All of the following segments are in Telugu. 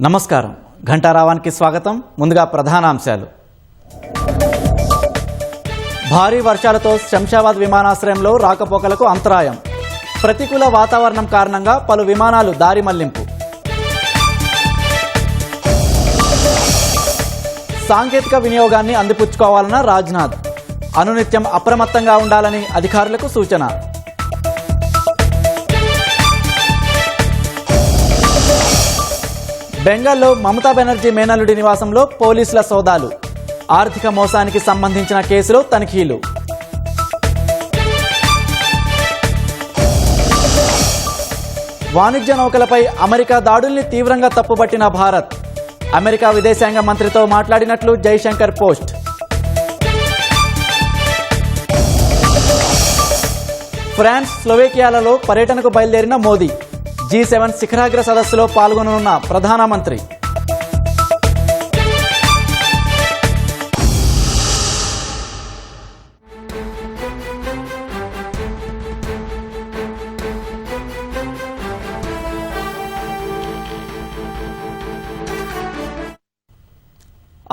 నమస్కారం. ఘంటారావానికి స్వాగతం. ముందుగా ప్రధానాంశాలు. భారీ వర్షాలతో శంషాబాద్ విమానాశ్రయంలో రాకపోకలకు అంతరాయం. ప్రతికూల వాతావరణం కారణంగా పలు విమానాలు దారి మళ్లింపు. సాంకేతిక వినియోగాన్ని అందిపుచ్చుకోవాలన్న రాజ్నాథ్. అనునిత్యం అప్రమత్తంగా ఉండాలని అధికారులకు సూచన. బెంగాల్లో మమతా బెనర్జీ మేనల్లుడి నివాసంలో పోలీసుల సోదాలు. ఆర్థిక మోసానికి సంబంధించిన కేసులో తనిఖీలు. వాణిజ్య నౌకలపై అమెరికా దాడుల్ని తీవ్రంగా తప్పుబట్టిన భారత్. అమెరికా విదేశాంగ మంత్రితో మాట్లాడినట్లు జైశంకర్ పోస్ట్. ఫ్రాన్స్, స్లోవేకియాలలో పర్యటనకు బయలుదేరిన మోదీ. G7 శిఖరాగ్ర సదస్సులో పాల్గొననున్న ప్రధానమంత్రి.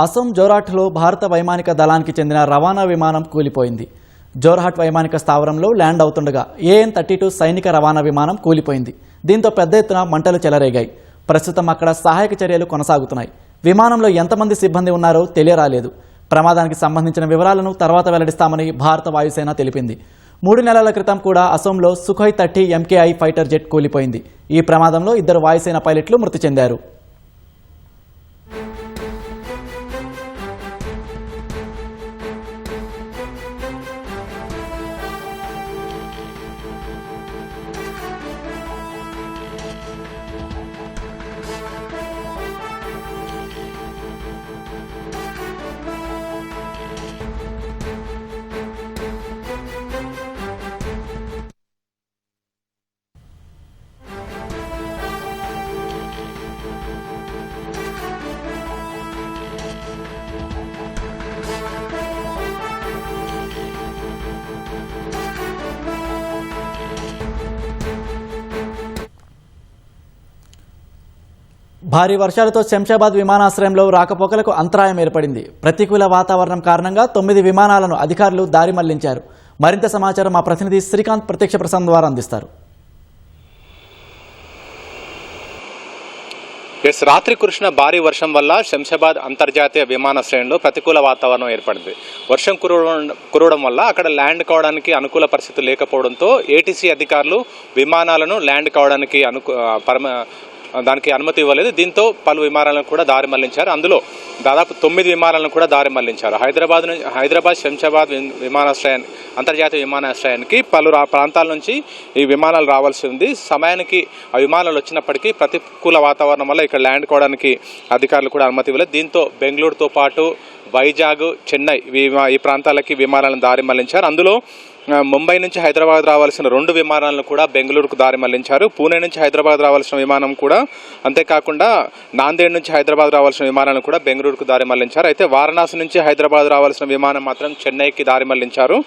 అసోం జోర్హాట్లో భారత వైమానిక దళానికి చెందిన రవాణా విమానం కూలిపోయింది. జోర్హాట్ వైమానిక స్థావరంలో ల్యాండ్ అవుతుండగా AN-32 సైనిక రవాణా విమానం కూలిపోయింది. దీంతో పెద్ద ఎత్తున మంటలు చెలరేగాయి. ప్రస్తుతం అక్కడ సహాయక చర్యలు కొనసాగుతున్నాయి. విమానంలో ఎంతమంది సిబ్బంది ఉన్నారో తెలియరాలేదు. ప్రమాదానికి సంబంధించిన వివరాలను తర్వాత వెల్లడిస్తామని భారత వాయుసేన తెలిపింది. 3 నెలల క్రితం కూడా అసోంలో సుఖోయ్ 30 MKI ఫైటర్ జెట్ కూలిపోయింది. ఈ ప్రమాదంలో 2 వాయుసేన పైలట్లు మృతి చెందారు. భారీ వర్షాలతో శంషాబాద్ విమానాశ్రయంలో రాకపోకలకు అంతరాయం ఏర్పడింది. ప్రతికూల వాతావరణం కారణంగా 9 విమానాలను అధికారులు దారి మళ్లించారు. మరింత సమాచారం మా ప్రతినిధి శ్రీకాంత్ ప్రత్యక్ష ప్రసారం ద్వారా అందిస్తారు. రాత్రి కురిసిన భారీ వర్షం వల్ల శంషాబాద్ అంతర్జాతీయ విమానాశ్రయంలో ప్రతికూల వాతావరణం ఏర్పడింది. వర్షం కురవడం వల్ల అక్కడ ల్యాండ్ కావడానికి అనుకూల పరిస్థితులు లేకపోవడంతో ATC అధికారులు విమానాలను ల్యాండ్ కావడానికి దానికి అనుమతి ఇవ్వలేదు. దీంతో పలు విమానాలను కూడా దారి మళ్లించారు. అందులో దాదాపు 9 విమానాలను కూడా దారి మళ్లించారు. హైదరాబాద్ శంషాబాద్ అంతర్జాతీయ విమానాశ్రయానికి పలు ప్రాంతాల నుంచి ఈ విమానాలు రావాల్సి ఉంది. సమయానికి ఆ విమానాలు వచ్చినప్పటికీ ప్రతికూల వాతావరణం వల్ల ఇక్కడ ల్యాండ్ కావడానికి అధికారులు కూడా అనుమతి ఇవ్వలేదు. దీంతో బెంగళూరుతో పాటు వైజాగ్, చెన్నై ఈ ప్రాంతాలకి విమానాలను దారి మళ్లించారు. అందులో ముంబై నుంచి హైదరాబాద్ రావాల్సిన 2 విమానాలను కూడా బెంగళూరుకు దారి మళ్లించారు. పూణే నుంచి హైదరాబాద్ రావాల్సిన విమానం కూడా, అంతేకాకుండా నాందేడ్ నుంచి హైదరాబాద్ రావాల్సిన విమానాలను కూడా బెంగళూరుకు దారి మళ్లించారు. అయితే వారణాసి నుంచి హైదరాబాద్ రావాల్సిన విమానం మాత్రం చెన్నైకి దారి మళ్లించారు.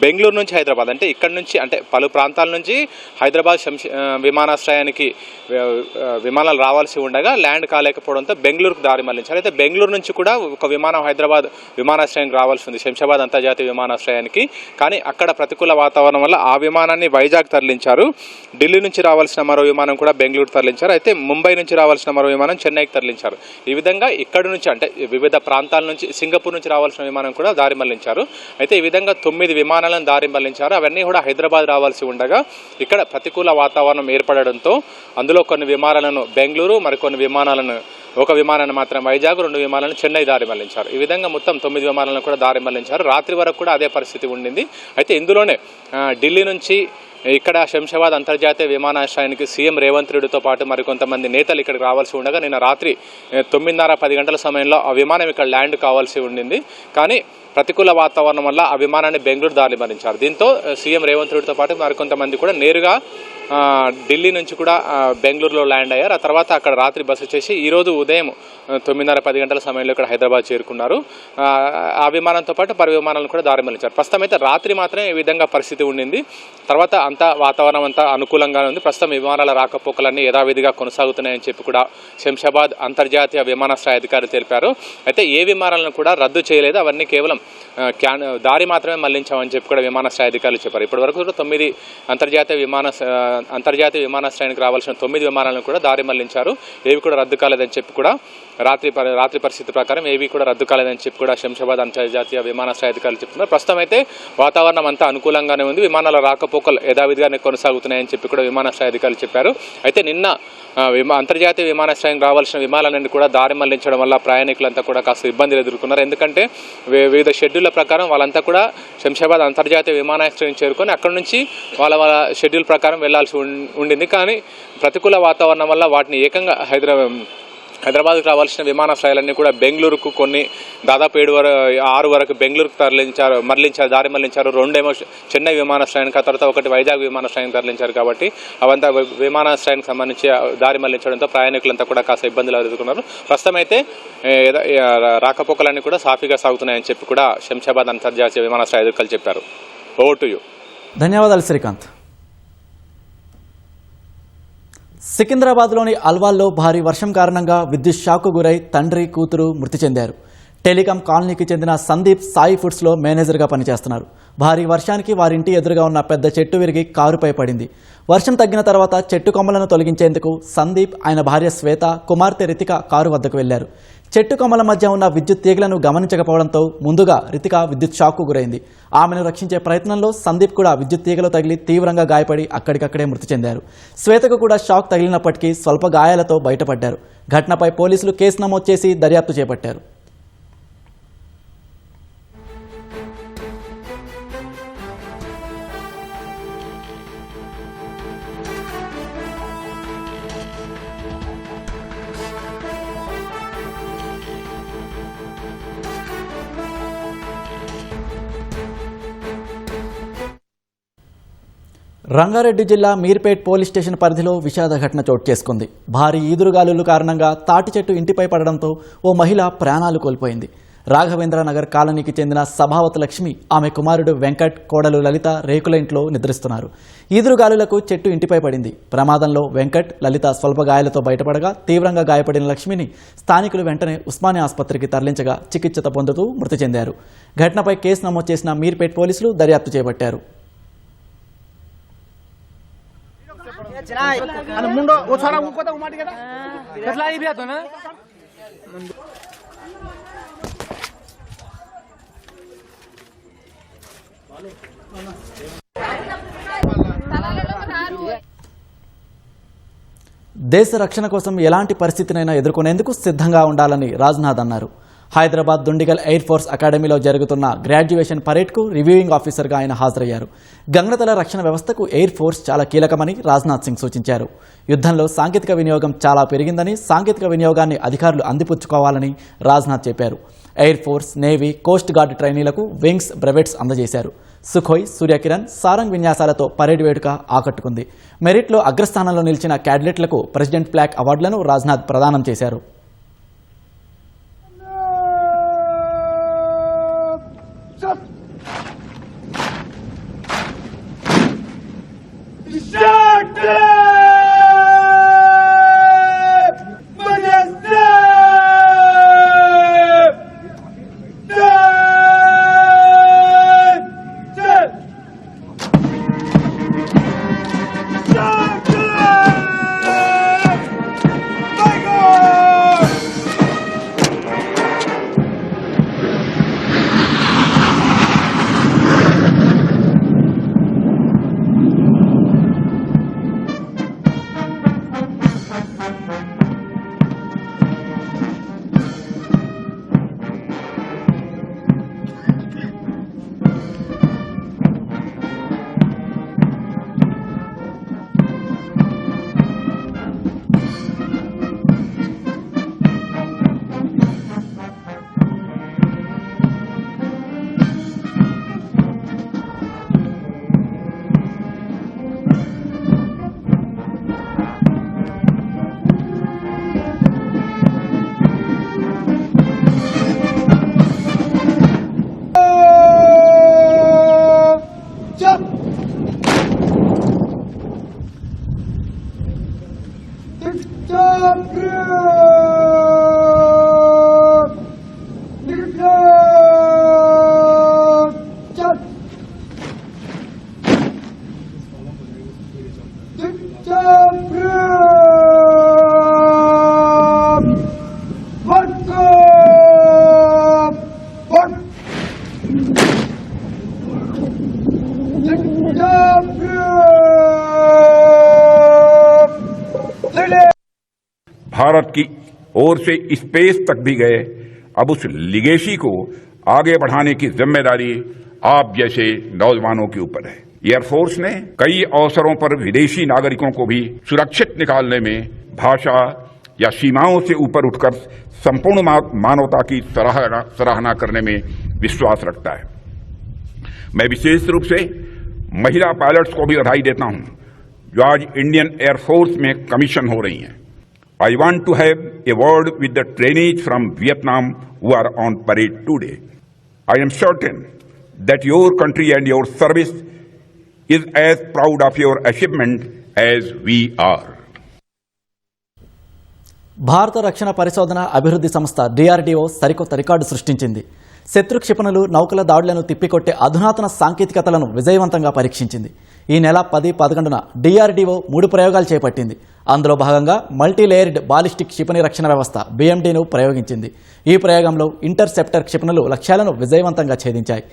బెంగళూరు నుంచి హైదరాబాద్ అంటే ఇక్కడి నుంచి పలు ప్రాంతాల నుంచి హైదరాబాద్ విమానాశ్రయానికి విమానాలు రావాల్సి ఉండగా ల్యాండ్ కాలేకపోవడంతో బెంగళూరుకు దారి మళ్లించారు. అయితే బెంగళూరు నుంచి కూడా ఒక విమానం హైదరాబాద్ విమానాశ్రయానికి రావాల్సి ఉంది, శంషాబాద్ అంతర్జాతీయ విమానాశ్రయానికి. కానీ అక్కడ ప్రతికూల వాతావరణం వల్ల ఆ విమానాన్ని వైజాగ్ తరలించారు. ఢిల్లీ నుంచి రావాల్సిన మరో విమానం కూడా బెంగళూరు తరలించారు. అయితే ముంబై నుంచి రావాల్సిన మరో విమానం చెన్నైకి తరలించారు. ఈ విధంగా ఇక్కడి నుంచి వివిధ ప్రాంతాల నుంచి సింగపూర్ నుంచి రావాల్సిన విమానం కూడా దారి మళ్లించారు. అయితే ఈ విధంగా 9 విమానాలను దారి మళ్లించారు. అవన్నీ కూడా హైదరాబాద్ రావాల్సి ఉండగా ఇక్కడ ప్రతికూల వాతావరణం ఏర్పడడంతో అందులో కొన్ని విమానాలను బెంగళూరు, మరికొన్ని విమానాలను, ఒక విమానాన్ని మాత్రం వైజాగ్, 2 విమానాలను చెన్నై దారి మళ్లించారు. ఈ విధంగా మొత్తం 9 విమానాలను కూడా దారి మళ్లించారు. రాత్రి వరకు కూడా అదే పరిస్థితి ఉండింది. అయితే ఇందులోనే ఢిల్లీ నుంచి ఇక్కడ శంషాబాద్ అంతర్జాతీయ విమానాశ్రయానికి సీఎం రేవంత్ రెడ్డితో పాటు మరికొంతమంది నేతలు ఇక్కడికి రావాల్సి ఉండగా నిన్న రాత్రి 9:30-10 గంటల సమయంలో ఆ విమానం ఇక్కడ ల్యాండ్ కావాల్సి ఉండింది. కానీ ప్రతికూల వాతావరణం వల్ల ఆ విమానాన్ని బెంగళూరు దారి మళ్లించారు. దీంతో సీఎం రేవంత్ రెడ్డితో పాటు మరికొంతమంది కూడా నేరుగా ఢిల్లీ నుంచి కూడా బెంగళూరులో ల్యాండ్ అయ్యారు. ఆ తర్వాత అక్కడ రాత్రి బస చేసి ఈరోజు ఉదయం 9:30-10 గంటల సమయంలో ఇక్కడ హైదరాబాద్ చేరుకున్నారు. ఆ విమానంతో పాటు పలు విమానాలను కూడా దారి మళ్లించారు. ప్రస్తుతం అయితే రాత్రి మాత్రమే ఈ విధంగా పరిస్థితి ఉండింది. తర్వాత అంతా వాతావరణం అంతా అనుకూలంగానే ఉంది. ప్రస్తుతం విమానాల రాకపోకలన్నీ యథావిధిగా కొనసాగుతున్నాయని చెప్పి కూడా శంషాబాద్ అంతర్జాతీయ విమానాశ్రయ అధికారులు తెలిపారు. అయితే ఏ విమానాలను కూడా రద్దు చేయలేదు, అవన్నీ కేవలం దారి మాత్రమే మళ్లించామని చెప్పి కూడా విమానాశ్రయ అధికారులు చెప్పారు. ఇప్పటి వరకు 9 అంతర్జాతీయ విమానాశ్రయానికి రావాల్సిన 9 విమానాలను కూడా దారి మళ్లించారు. ఏవి కూడా రద్దు కాలేదని చెప్పి కూడా రాత్రి పరిస్థితి ప్రకారం ఏవి కూడా రద్దు కాలేదని చెప్పి కూడా శంషాబాద్ అంతర్జాతీయ విమానాశ్రయ అధికారులు చెప్తున్నారు. ప్రస్తుతం అయితే వాతావరణం అంతా అనుకూలంగానే ఉంది. విమానాల రాకపోకలు యథావిధిగానే కొనసాగుతున్నాయని చెప్పి కూడా విమానాశ్రయ అధికారులు చెప్పారు. అయితే నిన్న అంతర్జాతీయ విమానాశ్రయం రావాల్సిన విమానాలన్నీ కూడా దారి మళ్లించడం వల్ల ప్రయాణికులంతా కూడా కాస్త ఇబ్బందులు ఎదుర్కొన్నారు. ఎందుకంటే వివిధ షెడ్యూళ్ల ప్రకారం వాళ్ళంతా కూడా శంషాబాద్ అంతర్జాతీయ విమానాశ్రయం చేరుకొని అక్కడి నుంచి వాళ్ళ షెడ్యూల్ ప్రకారం వెళ్లాల్సి ఉండింది. కానీ ప్రతికూల వాతావరణం వల్ల వాటిని ఏకంగా హైదరాబాద్కు రావాల్సిన విమానాశ్రయాలన్నీ కూడా బెంగళూరుకు కొన్ని దాదాపు 6 వరకు బెంగళూరుకు దారి మళ్లించారు. 2 ఏమో చెన్నై విమానాశ్రయానికి, ఆ తర్వాత 1 వైజాగ్ విమానాశ్రయానికి తరలించారు. కాబట్టి అవంతా విమానాశ్రయానికి సంబంధించి దారి మళ్లించడంతో ప్రయాణికులంతా కూడా కాస్త ఇబ్బందులు ఎదుర్కొన్నారు. ప్రస్తుతం అయితే రాకపోకలన్నీ కూడా సాఫీగా సాగుతున్నాయని చెప్పి కూడా శంషాబాద్ అంతర్జాతీయ విమానాశ్రయ అధికారులు చెప్పారు. Over to you. ధన్యవాదాలు శ్రీకాంత్. సికింద్రాబాద్లోని అల్వాల్లో భారీ వర్షం కారణంగా విద్యుత్ షాక్కు గురై తండ్రి కూతురు మృతి చెందారు. టెలికాం కాలనీకి చెందిన సందీప్ సాయి ఫుడ్స్లో మేనేజర్గా పనిచేస్తున్నారు. భారీ వర్షానికి వారింటి ఎదురుగా ఉన్న పెద్ద చెట్టు విరిగి కారుపై పడింది. వర్షం తగ్గిన తర్వాత చెట్టు కొమ్మలను తొలగించేందుకు సందీప్, ఆయన భార్య శ్వేత, కుమార్తె రితిక కారు వద్దకు వెళ్లారు. చెట్టు కొమ్మల మధ్య ఉన్న విద్యుత్ తీగలను గమనించకపోవడంతో ముందుగా రితిక విద్యుత్ షాక్కు గురైంది. ఆమెను రక్షించే ప్రయత్నంలో సందీప్ కూడా విద్యుత్ తీగలు తగిలి తీవ్రంగా గాయపడి అక్కడికక్కడే మృతి చెందారు. శ్వేతకు కూడా షాక్ తగిలినప్పటికీ స్వల్ప గాయాలతో బయటపడ్డారు. ఘటనపై పోలీసులు కేసు నమోదు చేసి దర్యాప్తు చేపట్టారు. రంగారెడ్డి జిల్లా మీర్పేట్ పోలీస్ స్టేషన్ పరిధిలో విషాద ఘటన చోటు చేసుకుంది. భారీ ఈదురుగాలుల కారణంగా తాటి చెట్టు ఇంటిపై పడడంతో ఓ మహిళ ప్రాణాలు కోల్పోయింది. రాఘవేంద్ర నగర్ కాలనీకి చెందిన సభావతి లక్ష్మి, ఆమె కుమారుడు వెంకట్, కోడలు లలిత రేకుల ఇంట్లో నిద్రిస్తున్నారు. ఈదురుగాలులకు చెట్టు ఇంటిపై పడింది. ప్రమాదంలో వెంకట్, లలిత స్వల్ప గాయాలతో బయటపడగా తీవ్రంగా గాయపడిన లక్ష్మిని స్థానికులు వెంటనే ఉస్మానియా ఆసుపత్రికి తరలించగా చికిత్స పొందుతూ మృతి చెందారు. ఘటనపై కేసు నమోదు చేసిన మీర్పేట్ పోలీసులు దర్యాప్తు చేపట్టారు. मुंडो वो छोरा उनको तो उमाटी का कसला ही भी आतो ना దేశ రక్షణ కోసం ఎలాంటి పరిస్థితినైనా ఎదుర్కొనేందుకు సిద్ధంగా ఉండాలని రాజ్నాథ్ అన్నారు. హైదరాబాద్ దుండిగల్ ఎయిర్ ఫోర్స్ అకాడమీలో జరుగుతున్న గ్రాడ్యుయేషన్ పరేడ్కు రివ్యూయింగ్ ఆఫీసర్గా ఆయన హాజరయ్యారు. గగనతల రక్షణ వ్యవస్థకు ఎయిర్ ఫోర్స్ చాలా కీలకమని రాజ్నాథ్ సింగ్ సూచించారు. యుద్ధంలో సాంకేతిక వినియోగం చాలా పెరిగిందని, సాంకేతిక వినియోగాన్ని అధికారులు అందిపుచ్చుకోవాలని రాజ్నాథ్ చెప్పారు. Air force, navy, coast guard ట్రైనీలకు వింగ్స్, బ్రెవెట్స్ అందజేశారు. సుఖోయ్, సూర్యకిరణ్, సారంగ్ విన్యాసాలతో పరేడ్ వేడుక ఆకట్టుకుంది. మెరిట్లో అగ్రస్థానంలో నిలిచిన క్యాడెట్లకు ప్రెసిడెంట్ ప్లాక్ అవార్డులను రాజ్నాథ్ ప్రదానం చేశారు. ओर से स्पेस तक भी गए। अब उस लिगेसी को आगे बढ़ाने की जिम्मेदारी आप जैसे नौजवानों के ऊपर है। एयरफोर्स ने कई अवसरों पर विदेशी नागरिकों को भी सुरक्षित निकालने में भाषा या सीमाओं से ऊपर उठकर संपूर्ण मानवता की सराहना करने में विश्वास रखता है। मैं विशेष रूप से महिला पायलट्स को भी बधाई देता हूं जो आज इंडियन एयरफोर्स में कमीशन हो रही हैं। I want to have a word with the trainees from Vietnam who are on parade today. I am certain that your country and your service is as proud of your achievement as we are. Bharat రక్షణ పరిశోధన అభివృద్ధి సంస్థ డిఆర్డీఓ సరికొత్త రికార్డు సృష్టించింది. శత్రు క్షిపణులు నౌకల దాడులను తిప్పికొట్టే అధునాతన సాంకేతికతలను విజయవంతంగా పరీక్షించింది. ఈ నెల 10-11న డిఆర్డీఓ 3 ప్రయోగాలు చేపట్టింది. అందులో భాగంగా మల్టీలేయర్డ్ బాలిస్టిక్ క్షిపణి రక్షణ వ్యవస్థ BMDను ప్రయోగించింది. ఈ ప్రయోగంలో ఇంటర్సెప్టర్ క్షిపణులు లక్ష్యాలను విజయవంతంగా ఛేదించాయి.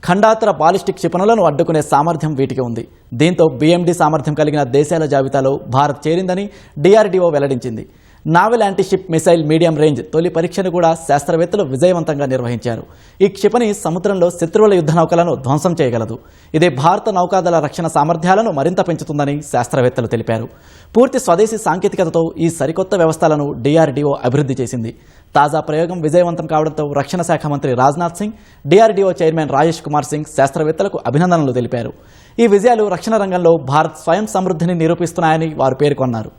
ఖండాతర బాలిస్టిక్ క్షిపణులను అడ్డుకునే సామర్థ్యం వీటికి ఉంది. దీంతో BMD సామర్థ్యం కలిగిన దేశాల జాబితాలో భారత్ చేరిందని డిఆర్డీఓ వెల్లడించింది. Naval antiship missile medium range తొలి పరీక్షను కూడా శాస్త్రవేత్తలు విజయవంతంగా నిర్వహించారు. ఈ క్షిపణి సముద్రంలో శత్రువుల యుద్ధ నౌకలను ధ్వంసం చేయగలదు. ఇది భారత నౌకాదళ రక్షణ సామర్థ్యాలను మరింత పెంచుతుందని శాస్త్రవేత్తలు తెలిపారు. పూర్తి స్వదేశీ సాంకేతికతతో ఈ సరికొత్త వ్యవస్థలను డిఆర్డీఓ అభివృద్ధి చేసింది. తాజా ప్రయోగం విజయవంతం కావడంతో రక్షణ శాఖ మంత్రి రాజ్నాథ్ సింగ్, డిఆర్డీఓ చైర్మన్ రాజేష్ కుమార్ సింగ్ శాస్త్రవేత్తలకు అభినందనలు తెలిపారు. ఈ విజయాలు రక్షణ రంగంలో భారత్ స్వయం సమృద్ధిని నిరూపిస్తున్నాయని వారు పేర్కొన్నారు.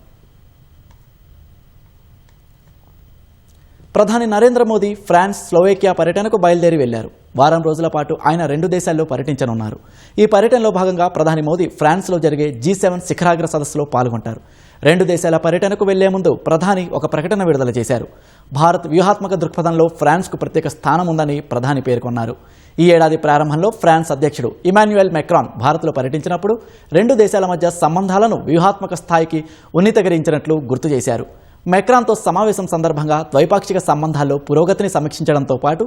ప్రధాని నరేంద్ర మోదీ ఫ్రాన్స్, స్లోవేకియా పర్యటనకు బయలుదేరి వెళ్లారు. వారం రోజుల పాటు ఆయన 2 దేశాల్లో పర్యటించనున్నారు. ఈ పర్యటనలో భాగంగా ప్రధాని మోదీ ఫ్రాన్స్లో జరిగే G7 శిఖరాగ్ర సదస్సులో పాల్గొంటారు. 2 దేశాల పర్యటనకు వెళ్లే ముందు ప్రధాని ఒక ప్రకటన విడుదల చేశారు. భారత్ వ్యూహాత్మక దృక్పథంలో ఫ్రాన్స్కు ప్రత్యేక స్థానం ఉందని ప్రధాని పేర్కొన్నారు. ఈ ఏడాది ప్రారంభంలో ఫ్రాన్స్ అధ్యక్షుడు ఇమాన్యుయల్ మెక్రాన్ భారత్లో పర్యటించినప్పుడు 2 దేశాల మధ్య సంబంధాలను వ్యూహాత్మక స్థాయికి ఉన్నతీకరించినట్లు గుర్తు చేశారు. మెక్రాన్తో సమావేశం సందర్భంగా ద్వైపాక్షిక సంబంధాల్లో పురోగతిని సమీక్షించడంతో పాటు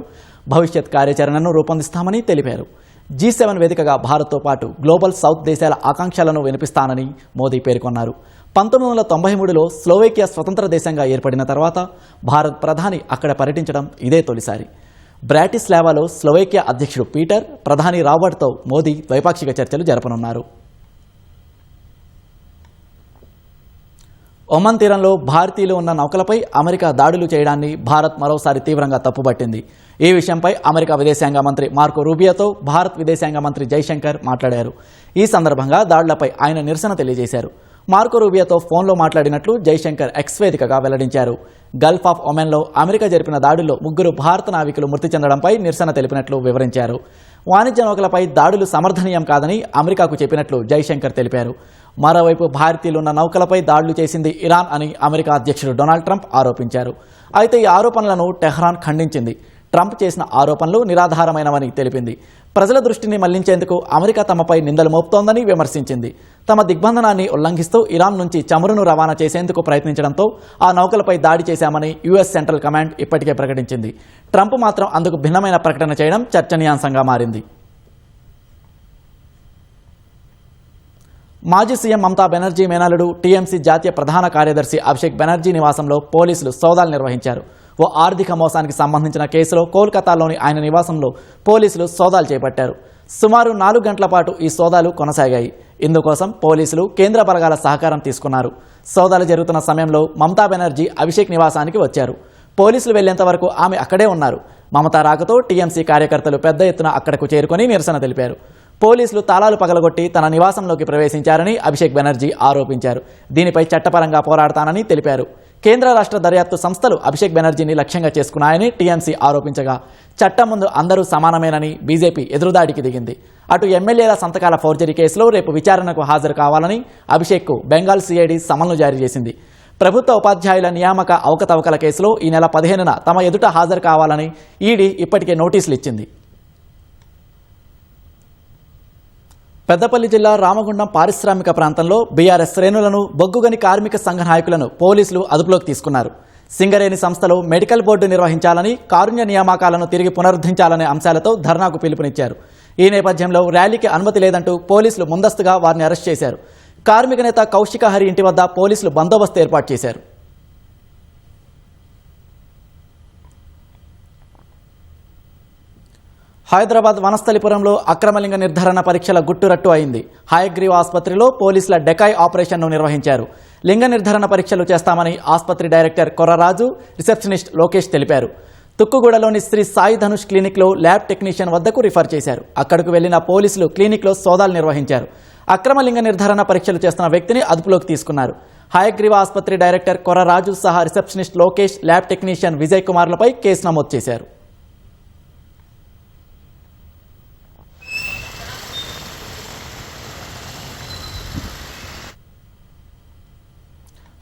భవిష్యత్ కార్యాచరణను రూపొందిస్తామని తెలిపారు. G7 వేదికగా భారత్తో పాటు గ్లోబల్ సౌత్ దేశాల ఆకాంక్షలను వినిపిస్తానని మోదీ పేర్కొన్నారు. 1993లో స్లోవేకియా స్వతంత్ర దేశంగా ఏర్పడిన తర్వాత భారత్ ప్రధాని అక్కడ పర్యటించడం ఇదే తొలిసారి. బ్రాటిస్లావాలో స్లోవేకియా అధ్యక్షుడు పీటర్, ప్రధాని రాబర్ట్తో మోదీ ద్వైపాక్షిక చర్చలు జరపనున్నారు. ఒమన్ తీరంలో భారతీయులు ఉన్న నౌకలపై అమెరికా దాడులు చేయడాన్ని భారత్ మరోసారి తీవ్రంగా తప్పుపట్టింది. ఈ విషయంపై అమెరికా విదేశాంగ మంత్రి మార్కో రూబియోతో భారత్ విదేశాంగ మంత్రి జైశంకర్ మాట్లాడారు. ఈ సందర్భంగా దాడులపై ఆయన నిరసన తెలియజేశారు. మార్కో రూబియోతో ఫోన్లో మాట్లాడినట్లు జైశంకర్ ఎక్స్ వేదికగా వెల్లడించారు. గల్ఫ్ ఆఫ్ ఒమెన్లో అమెరికా జరిపిన దాడుల్లో 3 భారత నావికులు మృతి చెందడంపై నిరసన తెలిపినట్లు వివరించారు. వాణిజ్య నౌకలపై దాడులు సమర్థనీయం కాదని అమెరికాకు చెప్పినట్లు జైశంకర్ తెలిపారు. మరోవైపు భారతీయులున్న నౌకలపై దాడులు చేసింది ఇరాన్ అని అమెరికా అధ్యక్షుడు డొనాల్డ్ ట్రంప్ ఆరోపించారు. అయితే ఈ ఆరోపణలను టెహ్రాన్ ఖండించింది. ట్రంప్ చేసిన ఆరోపణలు నిరాధారమైనవని తెలిపింది. ప్రజల దృష్టిని మళ్లించేందుకు అమెరికా తమపై నిందలు మోపుతోందని విమర్శించింది. తమ దిగ్బంధనాన్ని ఉల్లంఘిస్తూ ఇరాన్ నుంచి చమురును రవాణా చేసేందుకు ప్రయత్నించడంతో ఆ నౌకలపై దాడి చేశామని యుఎస్ సెంట్రల్ కమాండ్ ఇప్పటికే ప్రకటించింది. ట్రంప్ మాత్రం అందుకు భిన్నమైన ప్రకటన చేయడం చర్చనీయాంశంగా మారింది. మాజీ సీఎం మమతా బెనర్జీ మేనల్లుడు టీఎంసీ జాతీయ ప్రధాన కార్యదర్శి అభిషేక్ బెనర్జీ నివాసంలో పోలీసులు సోదాలు నిర్వహించారు. ఓ ఆర్థిక మోసానికి సంబంధించిన కేసులో కోల్కతాలోని ఆయన నివాసంలో పోలీసులు సోదాలు చేపట్టారు. సుమారు 4 గంటల పాటు ఈ సోదాలు కొనసాగాయి. ఇందుకోసం పోలీసులు కేంద్ర బలగాల సహకారం తీసుకున్నారు. సోదాలు జరుగుతున్న సమయంలో మమతా బెనర్జీ అభిషేక్ నివాసానికి వచ్చారు. పోలీసులు వెళ్లేంత వరకు ఆమె అక్కడే ఉన్నారు. మమతా రాకతో టీఎంసీ కార్యకర్తలు పెద్ద ఎత్తున అక్కడకు చేరుకొని నిరసన తెలిపారు. పోలీసులు తాళాలు పగలగొట్టి తన నివాసంలోకి ప్రవేశించారని అభిషేక్ బెనర్జీ ఆరోపించారు. దీనిపై చట్టపరంగా పోరాడతానని తెలిపారు. కేంద్ర రాష్ట్ర దర్యాప్తు సంస్థలు అభిషేక్ బెనర్జీని లక్ష్యంగా చేసుకున్నాయని టీఎంసీ ఆరోపించగా చట్టం ముందు అందరూ సమానమేనని బీజేపీ ఎదురుదాడికి దిగింది. అటు ఎమ్మెల్యేల సంతకాల ఫోర్జరీ కేసులో రేపు విచారణకు హాజరు కావాలని అభిషేక్కు బెంగాల్ సిఐడి సమన్లు జారీ చేసింది. ప్రభుత్వ ఉపాధ్యాయుల నియామక అవకతవకల కేసులో ఈ నెల 15న తమ ఎదుట హాజరు కావాలని ఈడీ ఇప్పటికే నోటీసులు ఇచ్చింది. పెద్దపల్లి జిల్లా రామగుండం పారిశ్రామిక ప్రాంతంలో బీఆర్ఎస్ శ్రేణులను, బొగ్గుగని కార్మిక సంఘ నాయకులను పోలీసులు అదుపులోకి తీసుకున్నారు. సింగరేణి సంస్థలో మెడికల్ బోర్డు నిర్వహించాలని, కారుణ్య నియామకాలను తిరిగి పునరుద్ధరించాలనే అంశాలతో ధర్నాకు పిలుపునిచ్చారు. ఈ నేపథ్యంలో ర్యాలీకి అనుమతి లేదంటూ పోలీసులు ముందస్తుగా వారిని అరెస్ట్ చేశారు. కార్మిక నేత కౌశిక హరి ఇంటి వద్ద పోలీసులు బందోబస్తు ఏర్పాటు చేశారు. హైదరాబాద్ వనస్థలిపురంలో అక్రమలింగ నిర్ధారణ పరీక్షల గుట్టురట్టు అయింది. హయగ్రీవ్ ఆసుపత్రిలో పోలీసుల డెకాయ్ ఆపరేషన్ను నిర్వహించారు. లింగ నిర్ధారణ పరీక్షలు చేస్తామని ఆసుపత్రి డైరెక్టర్ కొర్రరాజు, రిసెప్షనిస్ట్ లోకేష్ తెలిపారు. తుక్కుగూడలోని శ్రీ సాయి ధనుష్ క్లినిక్లో ల్యాబ్ టెక్నీషియన్ వద్దకు రిఫర్ చేశారు. అక్కడకు వెళ్లిన పోలీసులు క్లినిక్లో సోదాలు నిర్వహించారు. అక్రమ లింగ నిర్ధారణ పరీక్షలు చేస్తున్న వ్యక్తిని అదుపులోకి తీసుకున్నారు. హయగ్రీవ్ ఆసుపత్రి డైరెక్టర్ కొర్రరాజు సహా receptionist Lokesh, lab technician Vijay కుమార్లపై కేసు నమోదు చేశారు.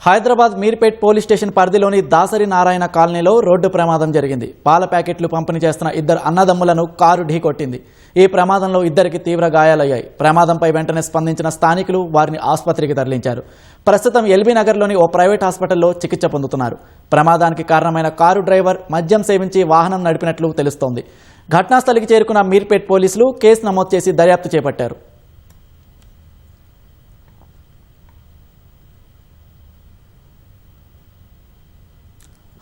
హైదరాబాద్ మీర్పేట్ పోలీస్ స్టేషన్ పరిధిలోని దాసరి నారాయణ కాలనీలో రోడ్డు ప్రమాదం జరిగింది. పాల ప్యాకెట్లు పంపిణీ చేస్తున్న ఇద్దరు అన్నదమ్ములను కారు ఢీకొట్టింది. ఈ ప్రమాదంలో ఇద్దరికి తీవ్ర గాయాలయ్యాయి. ప్రమాదంపై వెంటనే స్పందించిన స్థానికులు వారిని ఆసుపత్రికి తరలించారు. ప్రస్తుతం ఎల్బీ నగర్లోని ఓ ప్రైవేట్ హాస్పిటల్లో చికిత్స పొందుతున్నారు. ప్రమాదానికి కారణమైన కారు డ్రైవర్ మద్యం సేవించి వాహనం నడిపినట్లు తెలుస్తోంది. ఘటనాస్థలికి చేరుకున్న మీర్పేట్ పోలీసులు కేసు నమోదు చేసి దర్యాప్తు చేపట్టారు.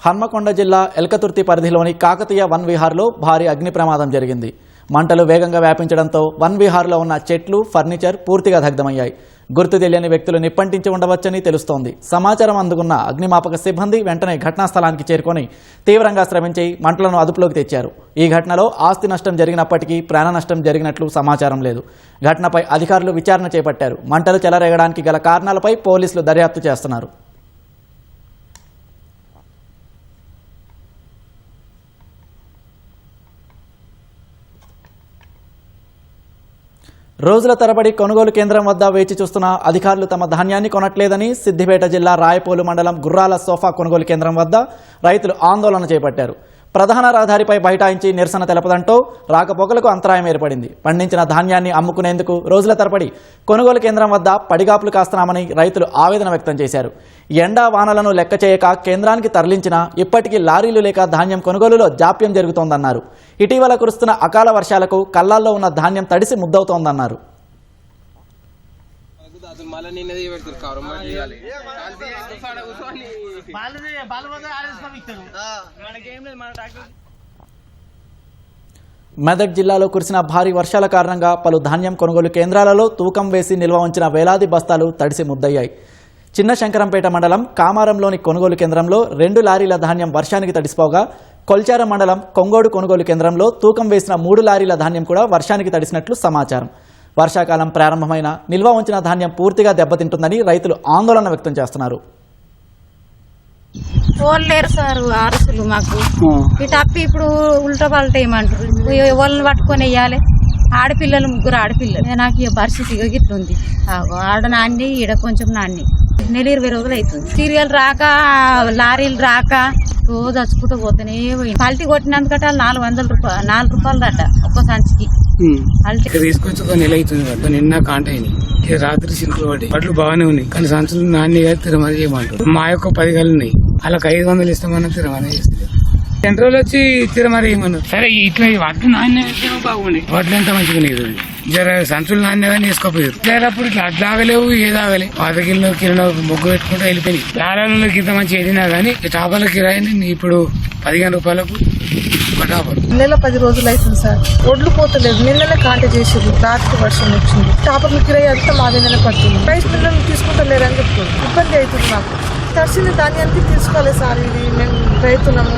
హన్మకొండ జిల్లా ఎల్కతుర్తి పరిధిలోని కాకతీయ వన్ విహార్లో భారీ అగ్ని ప్రమాదం జరిగింది. మంటలు వేగంగా వ్యాపించడంతో వన్ విహార్లో ఉన్న చెట్లు, ఫర్నిచర్ పూర్తిగా దగ్ధమయ్యాయి. గుర్తు తెలియని వ్యక్తులు నిప్పంటించి ఉండవచ్చని తెలుస్తోంది. సమాచారం అందుకున్న అగ్నిమాపక సిబ్బంది వెంటనే ఘటనా స్థలానికి చేరుకొని తీవ్రంగా శ్రమించి మంటలను అదుపులోకి తెచ్చారు. ఈ ఘటనలో ఆస్తి నష్టం జరిగినప్పటికీ ప్రాణ నష్టం జరిగినట్లు సమాచారం లేదు. ఘటనపై అధికారులు విచారణ చేపట్టారు. మంటలు చెలరేగడానికి గల కారణాలపై పోలీసులు దర్యాప్తు చేస్తున్నారు. రోజుల తరబడి కొనుగోలు కేంద్రం వద్ద వేచి చూస్తున్న అధికారులు తమ ధాన్యాన్ని కొనట్లేదని సిద్దిపేట జిల్లా రాయపోలు మండలం గుర్రాల సోఫా కొనుగోలు కేంద్రం వద్ద రైతులు ఆందోళన చేపట్టారు. ప్రధాన రహదారిపై బైఠాయించి నిరసన తెలపడంతో రాకపోకలకు అంతరాయం ఏర్పడింది. పండించిన ధాన్యాన్ని అమ్ముకునేందుకు రోజుల తరబడి కొనుగోలు కేంద్రం వద్ద పడిగాపులు కాస్తున్నామని రైతులు ఆవేదన వ్యక్తం చేశారు. ఎండా వానలను లెక్క చేయక కేంద్రానికి తరలించినా ఇప్పటికీ లారీలు లేక ధాన్యం కొనుగోలులో జాప్యం జరుగుతోందన్నారు. ఇటీవల కురుస్తున్న అకాల వర్షాలకు కళ్ళాల్లో ఉన్న ధాన్యం తడిసి ముద్దవుతోందన్నారు. మెదక్ జిల్లాలో కురిసిన భారీ వర్షాల కారణంగా పలు ధాన్యం కొనుగోలు కేంద్రాలలో తూకం వేసి నిల్వ ఉంచిన వేలాది బస్తాలు తడిసి ముద్దయ్యాయి. చిన్న శంకరంపేట మండలం కామారంలోని కొనుగోలు కేంద్రంలో 2 లారీల ధాన్యం వర్షానికి తడిసిపోగా, కొల్చారం మండలం కొంగోడు కొనుగోలు కేంద్రంలో తూకం వేసిన 3 లారీల ధాన్యం కూడా వర్షానికి తడిసినట్లు సమాచారం. వర్షాకాలం ప్రారంభమైన నిల్వ ఉంచిన ధాన్యం పూర్తిగా దెబ్బతింటుందని రైతులు ఆందోళన వ్యక్తం చేస్తున్నారు. లేరు సార్ అరసులు మాకు ఈ తప్పి ఇప్పుడు ఉల్టా పల్టా ఏమంటారు, ఎవరిని పట్టుకొని వెయ్యాలి. ఆడపిల్లలు 3 ఆడపిల్లలు. నాకు ఈ పరిస్థితి ఇట్లుంది. ఆడ నాన్ని ఈడ కొంచెం నాన్ని 20 రోజులు అవుతుంది. సీరియల్ రాక, లారీలు రాక రోజు చచ్చుకుంటూ పోతేనే పోయింది. పల్టీ కొట్టినందుకట 400 రూపాయలు 4 రూపాయలు దట ఒక్క సంచికి. తీసుకొచ్చి ఒక నెల అవుతుంది. నిన్న కాంట అయినాయి. రాత్రి సింకులు పడి పట్లు బాగానే ఉన్నాయి, కానీ సంచులు నాణ్యగా తిరమని చేయమంటారు. మా యొక్క 10 గళ్ళు ఉన్నాయి, వాళ్ళకి 500 ఇస్తామన్నా తిరమని చేస్తారు. సెంట్రల్ వచ్చి తిరమరి ఏమన్నారు. సరే ఇట్లా వడ్లు నాణ్యత బాగుంది, వడ్లు ఎంత మంచిగా లేదు. జర సంచులు నాణ్యగానే వేసుకోపోయారు. జరప్పుడు ఇట్లా అడ్లు ఆగలేవు, ఏది ఆగలే. 10 కిలో కిలో మొగ్గు పెట్టుకుంటూ వెళ్ళిపోయి లారీలకి ఇంత మంచి వెళ్ళినా గానీ టాపాల కిరాయిని ఇప్పుడు 15 రూపాయలకు నెల 10 రోజులు అవుతుంది సార్. ఒడ్లు పోతలేదు. నిన్ననే కాంట చేసేది, రాత్రి వర్షం వచ్చింది. టాపర్ల కిరాయి అంతా మా దగ్గర పడుతుంది. రైస్ మిల్లర్లు తీసుకుంటలేరని చెప్తుంది. ఇబ్బంది అవుతుంది మాకు. తడిసిన ధాన్యానికి తీసుకోవాలి సార్. ఇది మేము రైతులము.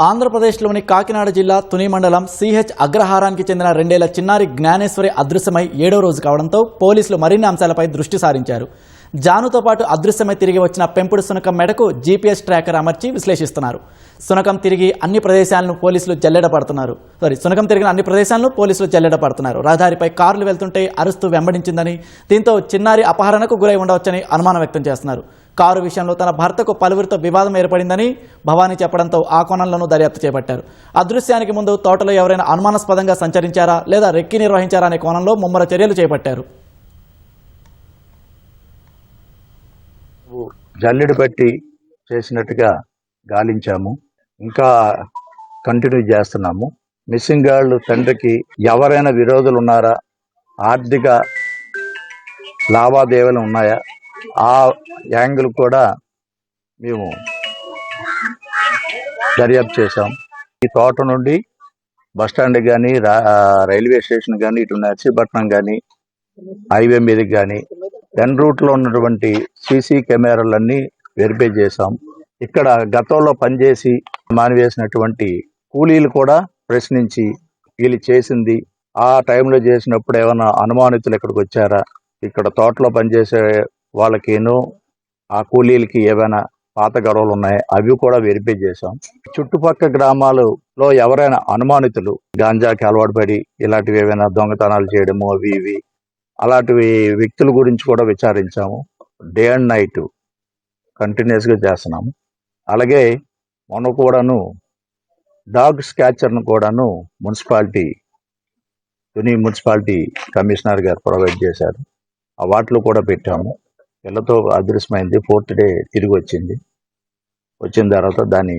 ఆంధ్రప్రదేశ్లోని కాకినాడ జిల్లా తుని మండలం సిహెచ్ అగ్రహారానికి చెందిన 2 ఏళ్ల చిన్నారి జ్ఞానేశ్వరి అదృశ్యమై 7వ రోజు కావడంతో పోలీసులు మరిన్ని అంశాలపై దృష్టి సారించారు. జానుతో పాటు అదృశ్యమై తిరిగి వచ్చిన పెంపుడు శునకం మెడకు జీపీఎస్ ట్రాకర్ అమర్చి విశ్లేషిస్తున్నారు. శునకం తిరిగిన అన్ని ప్రదేశాలను పోలీసులు జల్లెడ పడుతున్నారు. రహదారిపై కార్లు వెళ్తుంటే అరుస్తూ వెంబడించిందని, దీంతో చిన్నారి అపహరణకు గురై ఉండవచ్చని అనుమానం వ్యక్తం చేస్తున్నారు. కారు విషయంలో తన భర్తకు పలువురితో వివాదం ఏర్పడిందని భవానీ చెప్పడంతో ఆ కోణంలోనూ దర్యాప్తు చేపట్టారు. అదృశ్యానికి ముందు తోటలో ఎవరైనా అనుమానాస్పదంగా సంచరించారా లేదా రెక్కి నిర్వహించారా అనే కోణంలో ముమ్మర చర్యలు చేపట్టారు. జల్లెడు పట్టి చేసినట్టుగా గాలించాము, ఇంకా కంటిన్యూ చేస్తున్నాము. మిస్సింగ్ గర్ల్ తండ్రికి ఎవరైనా విరోధులు ఉన్నారా, ఆర్థిక లావాదేవీలు ఉన్నాయా, ఆ యాంగిల్ కూడా మేము దర్యాప్తు చేశాం. ఈ తోట నుండి బస్టాండ్ కానీ రైల్వే స్టేషన్ కానీ ఇటు నర్సీపట్నం కానీ హైవే మీదకి కానీ ఎన్ రూట్లో ఉన్నటువంటి సీసీ కెమెరాలన్నీ వెరిఫై చేశాం. ఇక్కడ గతంలో పనిచేసి మానివేసినటువంటి కూలీలు కూడా ప్రశ్నించి వీళ్ళు చేసింది ఆ టైంలో చేసినప్పుడు ఏమైనా అనుమానితులు ఇక్కడికి వచ్చారా, ఇక్కడ తోటలో పనిచేసే వాళ్ళకేనో ఆ కూలీలకి ఏమైనా పాత గొడవలు ఉన్నాయి అవి కూడా వెరిఫై చేశాం. చుట్టుపక్కల గ్రామాలలో ఎవరైనా అనుమానితులు గాంజాకి అలవాటు పడి ఇలాంటివి ఏమైనా దొంగతనాలు చేయడము అవి ఇవి అలాంటివి వ్యక్తుల గురించి కూడా విచారించాము. డే అండ్ నైట్ కంటిన్యూస్గా చేస్తున్నాము. అలాగే మొన్న కూడాను డాగ్ స్కాచర్ను కూడాను తుని మున్సిపాలిటీ కమిషనర్ గారు ప్రొవైడ్ చేశారు. ఆ వాటిలో కూడా పెట్టాము. పిల్లతో అదృశ్యమైంది. 4th డే తిరిగి వచ్చిన తర్వాత దాని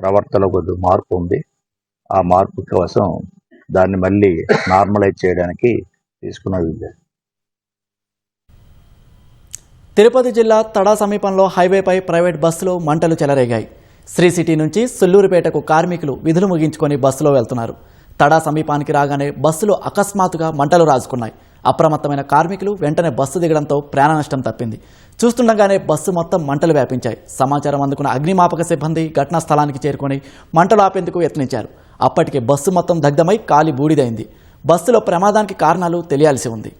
ప్రవర్తనలో కొద్ది మార్పు ఉంది. ఆ మార్పు కోసం దాన్ని మళ్ళీ నార్మలైజ్ చేయడానికి తీసుకున్నది. తిరుపతి జిల్లా తడా సమీపంలో హైవేపై ప్రైవేట్ బస్సులో మంటలు చెలరేగాయి. శ్రీ సిటీ నుంచి సుల్లూరుపేటకు కార్మికులు విధులు ముగించుకొని బస్సులో వెళ్తున్నారు. తడా సమీపానికి రాగానే బస్సులో అకస్మాత్తుగా మంటలు రాజుకున్నాయి. అప్రమత్తమైన కార్మికులు వెంటనే బస్సు దిగడంతో ప్రాణ నష్టం తప్పింది. చూస్తుండగానే బస్సు మొత్తం మంటలు వ్యాపించాయి. సమాచారం అందుకున్న అగ్నిమాపక సిబ్బంది ఘటనా స్థలానికి చేరుకొని మంటలు ఆపేందుకు యత్నించారు. అప్పటికే బస్సు మొత్తం దగ్ధమై కాలి బూడిదైంది. బస్సులో ప్రమాదానికి కారణాలు తెలియాల్సి ఉంది.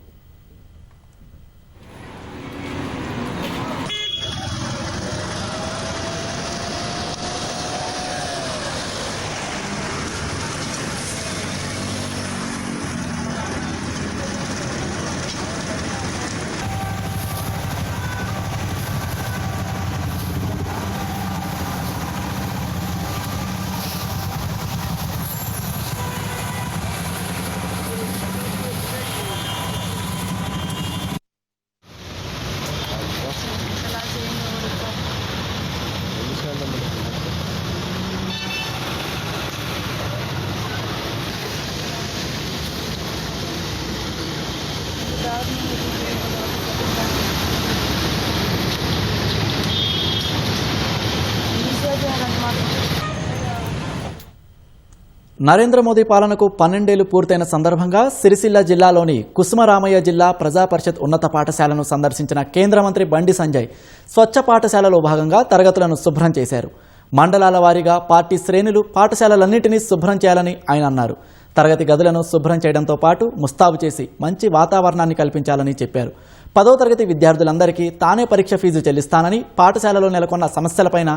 నరేంద్ర మోదీ పాలనకు 12 ఏళ్లు పూర్తయిన సందర్భంగా సిరిసిల్ల జిల్లాలోని కుసుమరామయ్య జిల్లా ప్రజాపరిషత్ ఉన్నత పాఠశాలను సందర్శించిన కేంద్ర మంత్రి బండి సంజయ్ స్వచ్ఛ పాఠశాలలో భాగంగా తరగతులను శుభ్రం చేశారు. మండలాల వారీగా పార్టీ శ్రేణులు పాఠశాలలన్నింటినీ శుభ్రం చేయాలని ఆయన అన్నారు. తరగతి గదులను శుభ్రం చేయడంతో పాటు ముస్తాబు చేసి మంచి వాతావరణాన్ని కల్పించాలని చెప్పారు. 10వ తరగతి విద్యార్థులందరికీ తానే పరీక్ష ఫీజు చెల్లిస్తానని, పాఠశాలలో నెలకొన్న సమస్యలపైన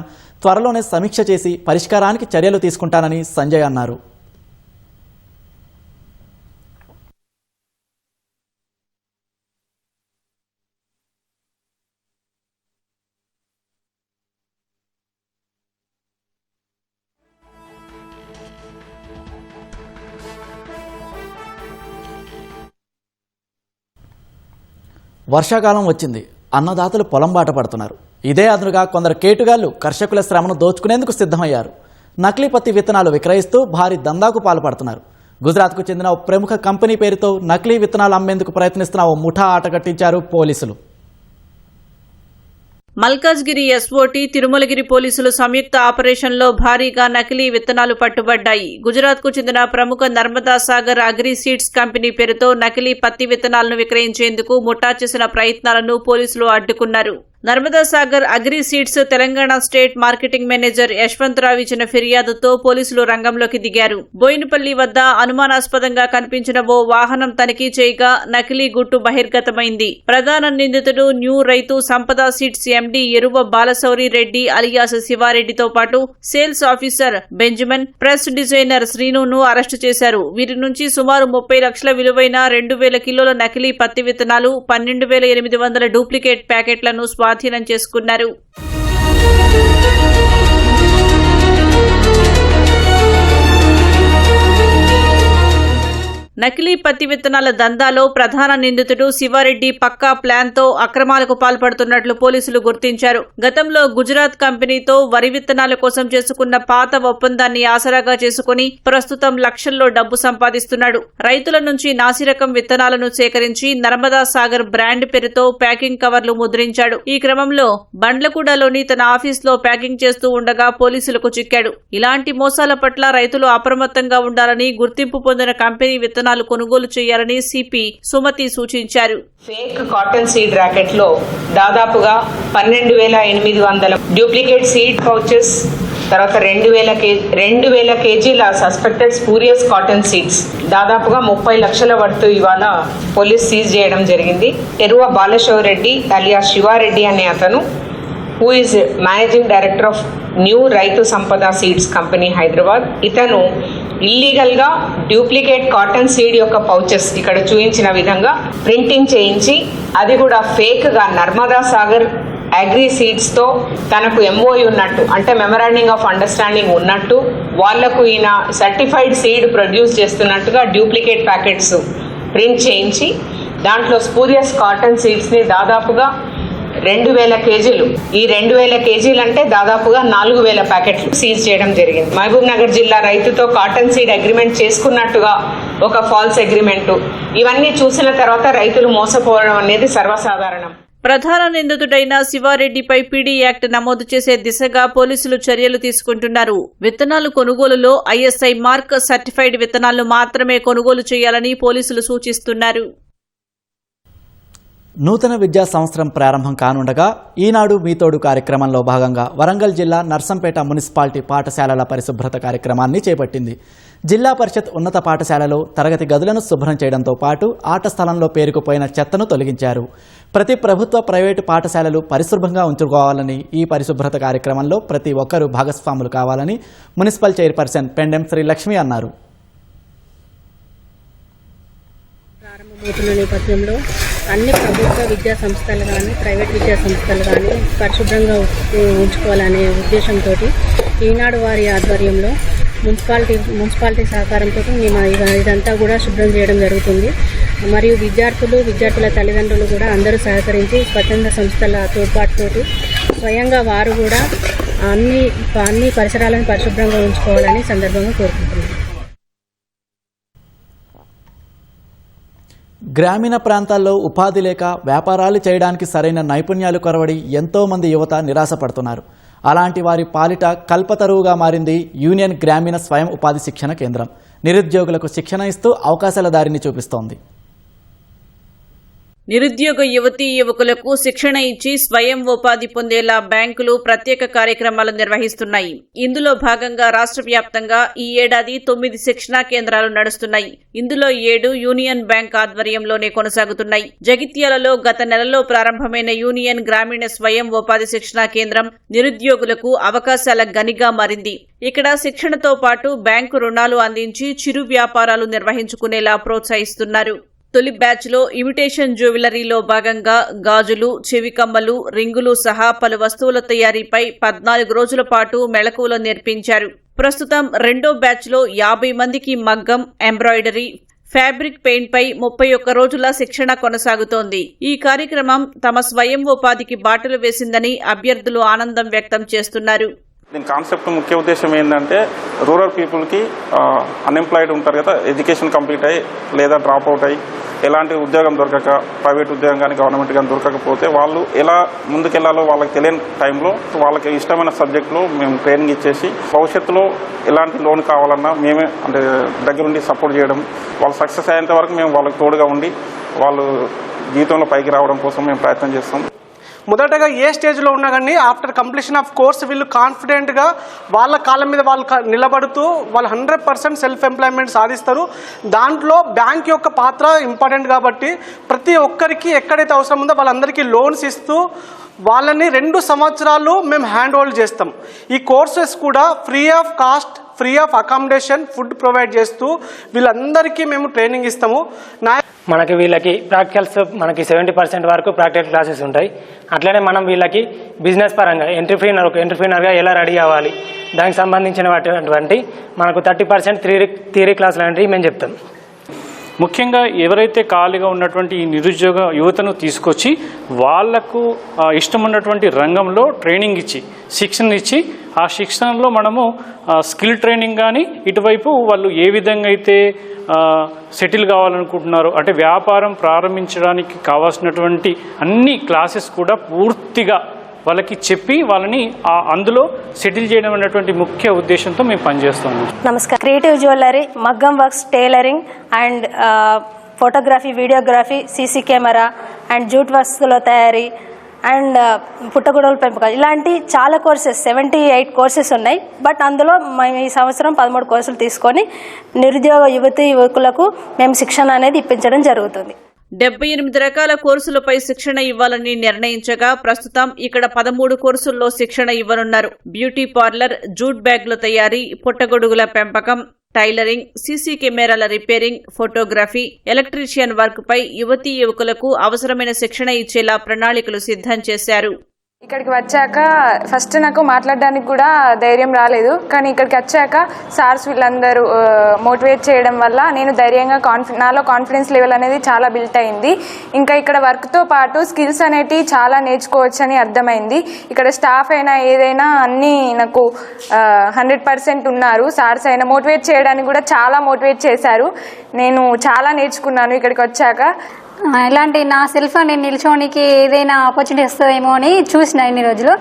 త్వరలోనే సమీక్ష చేసి పరిష్కారానికి చర్యలు తీసుకుంటానని సంజయ్ అన్నారు. వర్షాకాలం వచ్చింది. అన్నదాతలు పొలం బాట పడుతున్నారు. ఇదే అదునుగా కొందరు కేటుగాళ్లు కర్షకుల శ్రమను దోచుకునేందుకు సిద్ధమయ్యారు. నకిలీ పత్తి విత్తనాలు విక్రయిస్తూ భారీ దందాకు పాల్పడుతున్నారు. గుజరాత్కు చెందిన ఓ ప్రముఖ కంపెనీ పేరుతో నకిలీ విత్తనాలు అమ్మేందుకు ప్రయత్నిస్తున్న ఓ ముఠా ఆటగట్టించారు పోలీసులు. మల్కాజ్గిరి ఎస్ఓటీ, తిరుమలగిరి పోలీసులు సంయుక్త ఆపరేషన్లో భారీగా నకిలీ విత్తనాలు పట్టుబడ్డాయి. గుజరాత్కు చెందిన ప్రముఖ Narmada Sagar agri seeds company పేరుతో నకిలీ పత్తి విత్తనాలను విక్రయించేందుకు ముఠా చేసిన ప్రయత్నాలను పోలీసులు అడ్డుకున్నారు. Narmada Sagar agri seeds Telangana state marketing manager Yashwantrao ఇచ్చిన ఫిర్యాదుతో పోలీసులు రంగంలోకి దిగారు. బోయినపల్లి వద్ద అనుమానాస్పదంగా కనిపించిన ఓ వాహనం తనిఖీ చేయగా నకిలీ గుట్టు బహిర్గతమైంది. ప్రధాన నిందితుడు new Raitu Sampada seeds MD Eruva Balashouri Reddy అలియాస్ శివారెడ్డితో పాటు sales officer Benjamin, press designer శ్రీనును అరెస్టు చేశారు. వీరి నుంచి సుమారు 30 లక్షల విలువైన 2000 కిలోల నకిలీ పత్తి విత్తనాలు, 12,800 డూప్లికేట్ ప్యాకెట్లను స్వాధీనం చేసుకున్నారు. నకిలీ పత్తి విత్తనాల దందాలో ప్రధాన నిందితుడు శివారెడ్డి పక్కా ప్లాన్తో అక్రమాలకు పాల్పడుతున్నట్లు పోలీసులు గుర్తించారు. గతంలో గుజరాత్ కంపెనీతో వరి విత్తనాల కోసం చేసుకున్న పాత ఒప్పందాన్ని ఆసరాగా చేసుకుని ప్రస్తుతం లక్షల్లో డబ్బు సంపాదిస్తున్నాడు. రైతుల నుంచి నాసిరకం విత్తనాలను సేకరించి నర్మదా సాగర్ బ్రాండ్ పేరుతో ప్యాకింగ్ కవర్లు ముద్రించాడు. ఈ క్రమంలో బండ్లగూడలోని తన ఆఫీస్లో ప్యాకింగ్ చేస్తూ ఉండగా పోలీసులకు చిక్కాడు. ఇలాంటి మోసాల పట్ల రైతులు అప్రమత్తంగా ఉండాలని, గుర్తింపు పొందిన కంపెనీ విత్తనాలు కొనుగోలు చేయాలని సిపి సుమతి సూచించారు. ఫేక్ కాటన్ సీడ్ ర్యాకెట్ లో దాదాపుగా 12,800 డూప్లికేట్ సీడ్ పౌచెస్, తర్వాత 2,000 కేజీల సస్పెక్టెడ్ స్పూరియస్ కాటన్ సీడ్స్, దాదాపుగా 30 లక్షల వర్తు ఇవాళ పోలీస్ సీజ్ చేయడం జరిగింది. ఎరువ బాలశివరెడ్డి అలియా శివారెడ్డి అనే అతను, who is managing director of new Raitu Sampada seeds company Hyderabad, ఇతను ఇల్లీగల్ గా డూప్లికేట్ కాటన్ సీడ్ యొక్క పౌచెస్ ఇక్కడ చూపించిన విధంగా ప్రింటింగ్ చేయించి, అది కూడా ఫేక్ గా నర్మదా సాగర్ అగ్రి సీడ్స్ తో తనకు ఎంఓయూ ఉన్నట్టు, అంటే మెమరాండింగ్ ఆఫ్ అండర్స్టాండింగ్ ఉన్నట్టు, వాళ్లకు ఈయన సర్టిఫైడ్ సీడ్ ప్రొడ్యూస్ చేస్తున్నట్టుగా డూప్లికేట్ ప్యాకెట్స్ ప్రింట్ చేయించి దాంట్లో స్పూరియస్ కాటన్ సీడ్స్ ని దాదాపుగా 2,000 కేజీలు, ఈ 2,000 కేజీలు అంటే దాదాపుగా 4,000 ప్యాకెట్లు సీజ్ చేయడం జరిగింది. మహబూబ్ నగర్ జిల్లా రైతుతో కాటన్ సీడ్ అగ్రిమెంట్ చేసుకున్నట్టుగా ఒక ఫాల్స్ అగ్రిమెంటు, ఇవన్నీ చూసిన తర్వాత రైతులు మోసపోవడం అనేది సర్వసాధారణం. ప్రధాన నిందితుడైన శివారెడ్డిపై పీడీ యాక్ట్ నమోదు చేసే దిశగా పోలీసులు చర్యలు తీసుకుంటున్నారు. విత్తనాలు కొనుగోలులో ఐఎస్ఐ మార్క్ సర్టిఫైడ్ విత్తనాలను మాత్రమే కొనుగోలు చేయాలని పోలీసులు సూచిస్తున్నారు. నూతన విద్యా సంవత్సరం ప్రారంభం కానుండగా ఈనాడు మీతోడు కార్యక్రమంలో భాగంగా వరంగల్ జిల్లా నర్సంపేట మున్సిపాలిటీ పాఠశాలల పరిశుభ్రత కార్యక్రమాన్ని చేపట్టింది. జిల్లా పరిషత్ ఉన్నత పాఠశాలలో తరగతి గదులను శుభ్రం చేయడంతో పాటు ఆట స్థలంలో పేరుకుపోయిన చెత్తను తొలగించారు. ప్రతి ప్రభుత్వ, ప్రైవేటు పాఠశాలలు పరిశుభ్రంగా ఉంచుకోవాలని, ఈ పరిశుభ్రత కార్యక్రమంలో ప్రతి ఒక్కరూ భాగస్వాములు కావాలని మున్సిపల్ చైర్పర్సన్ పెండెం శ్రీలక్ష్మి అన్నారు. ప్రారంభమవుతున్న నేపథ్యంలో అన్ని ప్రభుత్వ విద్యా సంస్థలు కానీ, ప్రైవేట్ విద్యా సంస్థలు కానీ పరిశుభ్రంగా ఉంచుకోవాలనే ఉద్దేశంతో ఈనాడు వారి ఆధ్వర్యంలో మున్సిపాలిటీ సహకారంతో ఇదంతా కూడా శుభ్రం చేయడం జరుగుతుంది. మరియు విద్యార్థుల తల్లిదండ్రులు కూడా అందరూ సహకరించి స్వచ్ఛంద సంస్థల తోడ్పాటుతోటి స్వయంగా వారు కూడా అన్ని పరిసరాలను పరిశుభ్రంగా ఉంచుకోవాలని సందర్భంగా కోరుకుంటున్నారు. గ్రామీణ ప్రాంతాల్లో ఉపాధి లేక వ్యాపారాలు చేయడానికి సరైన నైపుణ్యాలు కొరవడి ఎంతోమంది యువత నిరాశపడుతున్నారు. అలాంటి వారి పాలిట కల్పతరువుగా మారింది యూనియన్ గ్రామీణ స్వయం ఉపాధి శిక్షణ కేంద్రం. నిరుద్యోగులకు శిక్షణ ఇస్తూ అవకాశాల దారిని చూపిస్తోంది. నిరుద్యోగ యువతీ యువకులకు శిక్షణ ఇచ్చి స్వయం ఉపాధి పొందేలా బ్యాంకులు ప్రత్యేక కార్యక్రమాలు నిర్వహిస్తున్నాయి. ఇందులో భాగంగా రాష్ట్ర వ్యాప్తంగా ఈ ఏడాది 9 శిక్షణా కేంద్రాలు నడుస్తున్నాయి. ఇందులో 7 యూనియన్ బ్యాంక్ ఆధ్వర్యంలోనే కొనసాగుతున్నాయి. జగిత్యాలలో గత నెలలో ప్రారంభమైన యూనియన్ గ్రామీణ స్వయం ఉపాధి శిక్షణా కేంద్రం నిరుద్యోగులకు అవకాశాల గనిగా మారింది. ఇక్కడ శిక్షణతో పాటు బ్యాంకు రుణాలు అందించి చిరు వ్యాపారాలు నిర్వహించుకునేలా ప్రోత్సహిస్తున్నారు. తొలి బ్యాచ్లో ఇమిటేషన్ జ్యువెలరీలో భాగంగా గాజులు, చెవికమ్మలు, రింగులు సహా పలు వస్తువుల తయారీపై 14 రోజుల పాటు మెళకువలు నేర్పించారు. ప్రస్తుతం రెండో బ్యాచ్లో 50 మందికి మగ్గం, ఎంబ్రాయిడరీ, ఫ్యాబ్రిక్ పెయింట్పై 31 రోజుల శిక్షణ కొనసాగుతోంది. ఈ కార్యక్రమం తమ స్వయం ఉపాధికి బాటలు వేసిందని అభ్యర్థులు ఆనందం వ్యక్తం చేస్తున్నారు. దీని కాన్సెప్ట్ ముఖ్య ఉద్దేశం ఏంటంటే రూరల్ పీపుల్కి అన్ఎంప్లాయిడ్ ఉంటారు కదా, ఎడ్యుకేషన్ కంప్లీట్ అయ్యి లేదా డ్రాప్ అవుట్ అయ్యి ఎలాంటి ఉద్యోగం దొరకక, ప్రైవేట్ ఉద్యోగం కానీ గవర్నమెంట్ కానీ దొరకకపోతే వాళ్ళు ఎలా ముందుకెళ్లాలో వాళ్ళకి తెలియని టైంలో వాళ్ళకి ఇష్టమైన సబ్జెక్టులో మేము ట్రైనింగ్ ఇచ్చేసి భవిష్యత్తులో ఎలాంటి లోన్ కావాలన్నా మేమే అంటే దగ్గరుండి సపోర్ట్ చేయడం, వాళ్ళు సక్సెస్ అయ్యేంత వరకు మేము వాళ్ళకి తోడుగా ఉండి వాళ్ళు జీవితంలో పైకి రావడం కోసం మేము ప్రయత్నం చేస్తాం. మొదటగా ఏ స్టేజ్లో ఉన్నా కానీ ఆఫ్టర్ కంప్లీషన్ ఆఫ్ కోర్స్ వీళ్ళు కాన్ఫిడెంట్గా వాళ్ళ కాళ్ళ మీద వాళ్ళు నిలబడుతూ వాళ్ళు 100% సెల్ఫ్ ఎంప్లాయ్మెంట్ సాధిస్తారు. దాంట్లో బ్యాంక్ యొక్క పాత్ర ఇంపార్టెంట్ కాబట్టి ప్రతి ఒక్కరికి ఎక్కడైతే అవసరం ఉందో వాళ్ళందరికీ లోన్స్ ఇస్తూ వాళ్ళని 2 సంవత్సరాలు మేము హ్యాండ్ హోల్డ్ చేస్తాం. ఈ కోర్సెస్ కూడా free of cost, free of accommodation, food provide చేస్తూ వీళ్ళందరికీ మేము ట్రైనింగ్ ఇస్తాము. వీళ్ళకి ప్రాక్టికల్స్ 70% వరకు ప్రాక్టికల్ క్లాసెస్ ఉంటాయి. అట్లనే మనం వీళ్ళకి బిజినెస్ పరంగా ఎంటర్ప్రీనర్గా ఎలా రెడీ అవ్వాలి దానికి సంబంధించినటువంటి మనకు 30% థియరీ క్లాసులు అనేవి మేము చెప్తాం. ముఖ్యంగా ఎవరైతే ఖాళీగా ఉన్నటువంటి ఈ నిరుద్యోగ యువతను తీసుకొచ్చి వాళ్లకు ఇష్టం ఉన్నటువంటి రంగంలో ట్రైనింగ్ ఇచ్చి శిక్షణ ఇచ్చి ఆ శిక్షణలో మనము స్కిల్ ట్రైనింగ్ కానీ ఇటువైపు వాళ్ళు ఏ విధంగా అయితే సెటిల్ కావాలనుకుంటున్నారు అంటే వ్యాపారం ప్రారంభించడానికి కావాల్సినటువంటి అన్ని క్లాసెస్ కూడా పూర్తిగా వాళ్ళకి చెప్పి వాళ్ళని అందులో సెటిల్ చేయడం అనేటువంటి ముఖ్య ఉద్దేశంతో మేము పనిచేస్తాము. నమస్కారం. క్రియేటివ్ జ్యువెలరీ, మగ్గం works, tailoring and photography, videography, CC camera and jute వస్తువుల తయారీ అండ్ పుట్టగొడుగుల పెంపకం ఇలాంటి చాలా కోర్సెస్ 78 కోర్సెస్ ఉన్నాయి. బట్ అందులో మేము ఈ సంవత్సరం 13 కోర్సులు తీసుకొని నిరుద్యోగ యువకులకు మేము శిక్షణ అనేది ఇప్పించడం జరుగుతుంది. 78 రకాల కోర్సులపై శిక్షణ ఇవ్వాలని నిర్ణయించగా ప్రస్తుతం ఇక్కడ 13 కోర్సుల్లో శిక్షణ ఇవ్వనున్నారు. బ్యూటీ పార్లర్, జూట్ బ్యాగుల తయారీ, పుట్టగొడుగుల పెంపకం, టైలరింగ్, సీసీ కెమెరాల రిపేరింగ్, ఫోటోగ్రఫీ, ఎలక్ట్రీషియన్ వర్క్ పై యువతీ యువకులకు అవసరమైన శిక్షణ ఇచ్చేలా ప్రణాళికలు సిద్ధం చేశారు. ఇక్కడికి వచ్చాక ఫస్ట్ నాకు మాట్లాడడానికి కూడా ధైర్యం రాలేదు. కానీ ఇక్కడికి వచ్చాక సార్స్ వీళ్ళందరూ మోటివేట్ చేయడం వల్ల నేను ధైర్యంగా నాలో కాన్ఫిడెన్స్ లెవెల్ అనేది చాలా బిల్ట్ అయింది. ఇంకా ఇక్కడ వర్క్తో పాటు స్కిల్స్ అనేటివి చాలా నేర్చుకోవచ్చని అర్థమైంది. ఇక్కడ స్టాఫ్ అయినా ఏదైనా అన్నీ నాకు 100% ఉన్నారు. సార్స్ అయినా మోటివేట్ చేయడానికి కూడా చాలా మోటివేట్ చేశారు. నేను చాలా నేర్చుకున్నాను ఇక్కడికి వచ్చాక. ఇలాంటి నా సెల్ఫ్ నేను నిల్చోనికి ఏదైనా ఆపర్చునిటీ వస్తుందేమో అని చూసిన ఇన్ని రోజులు.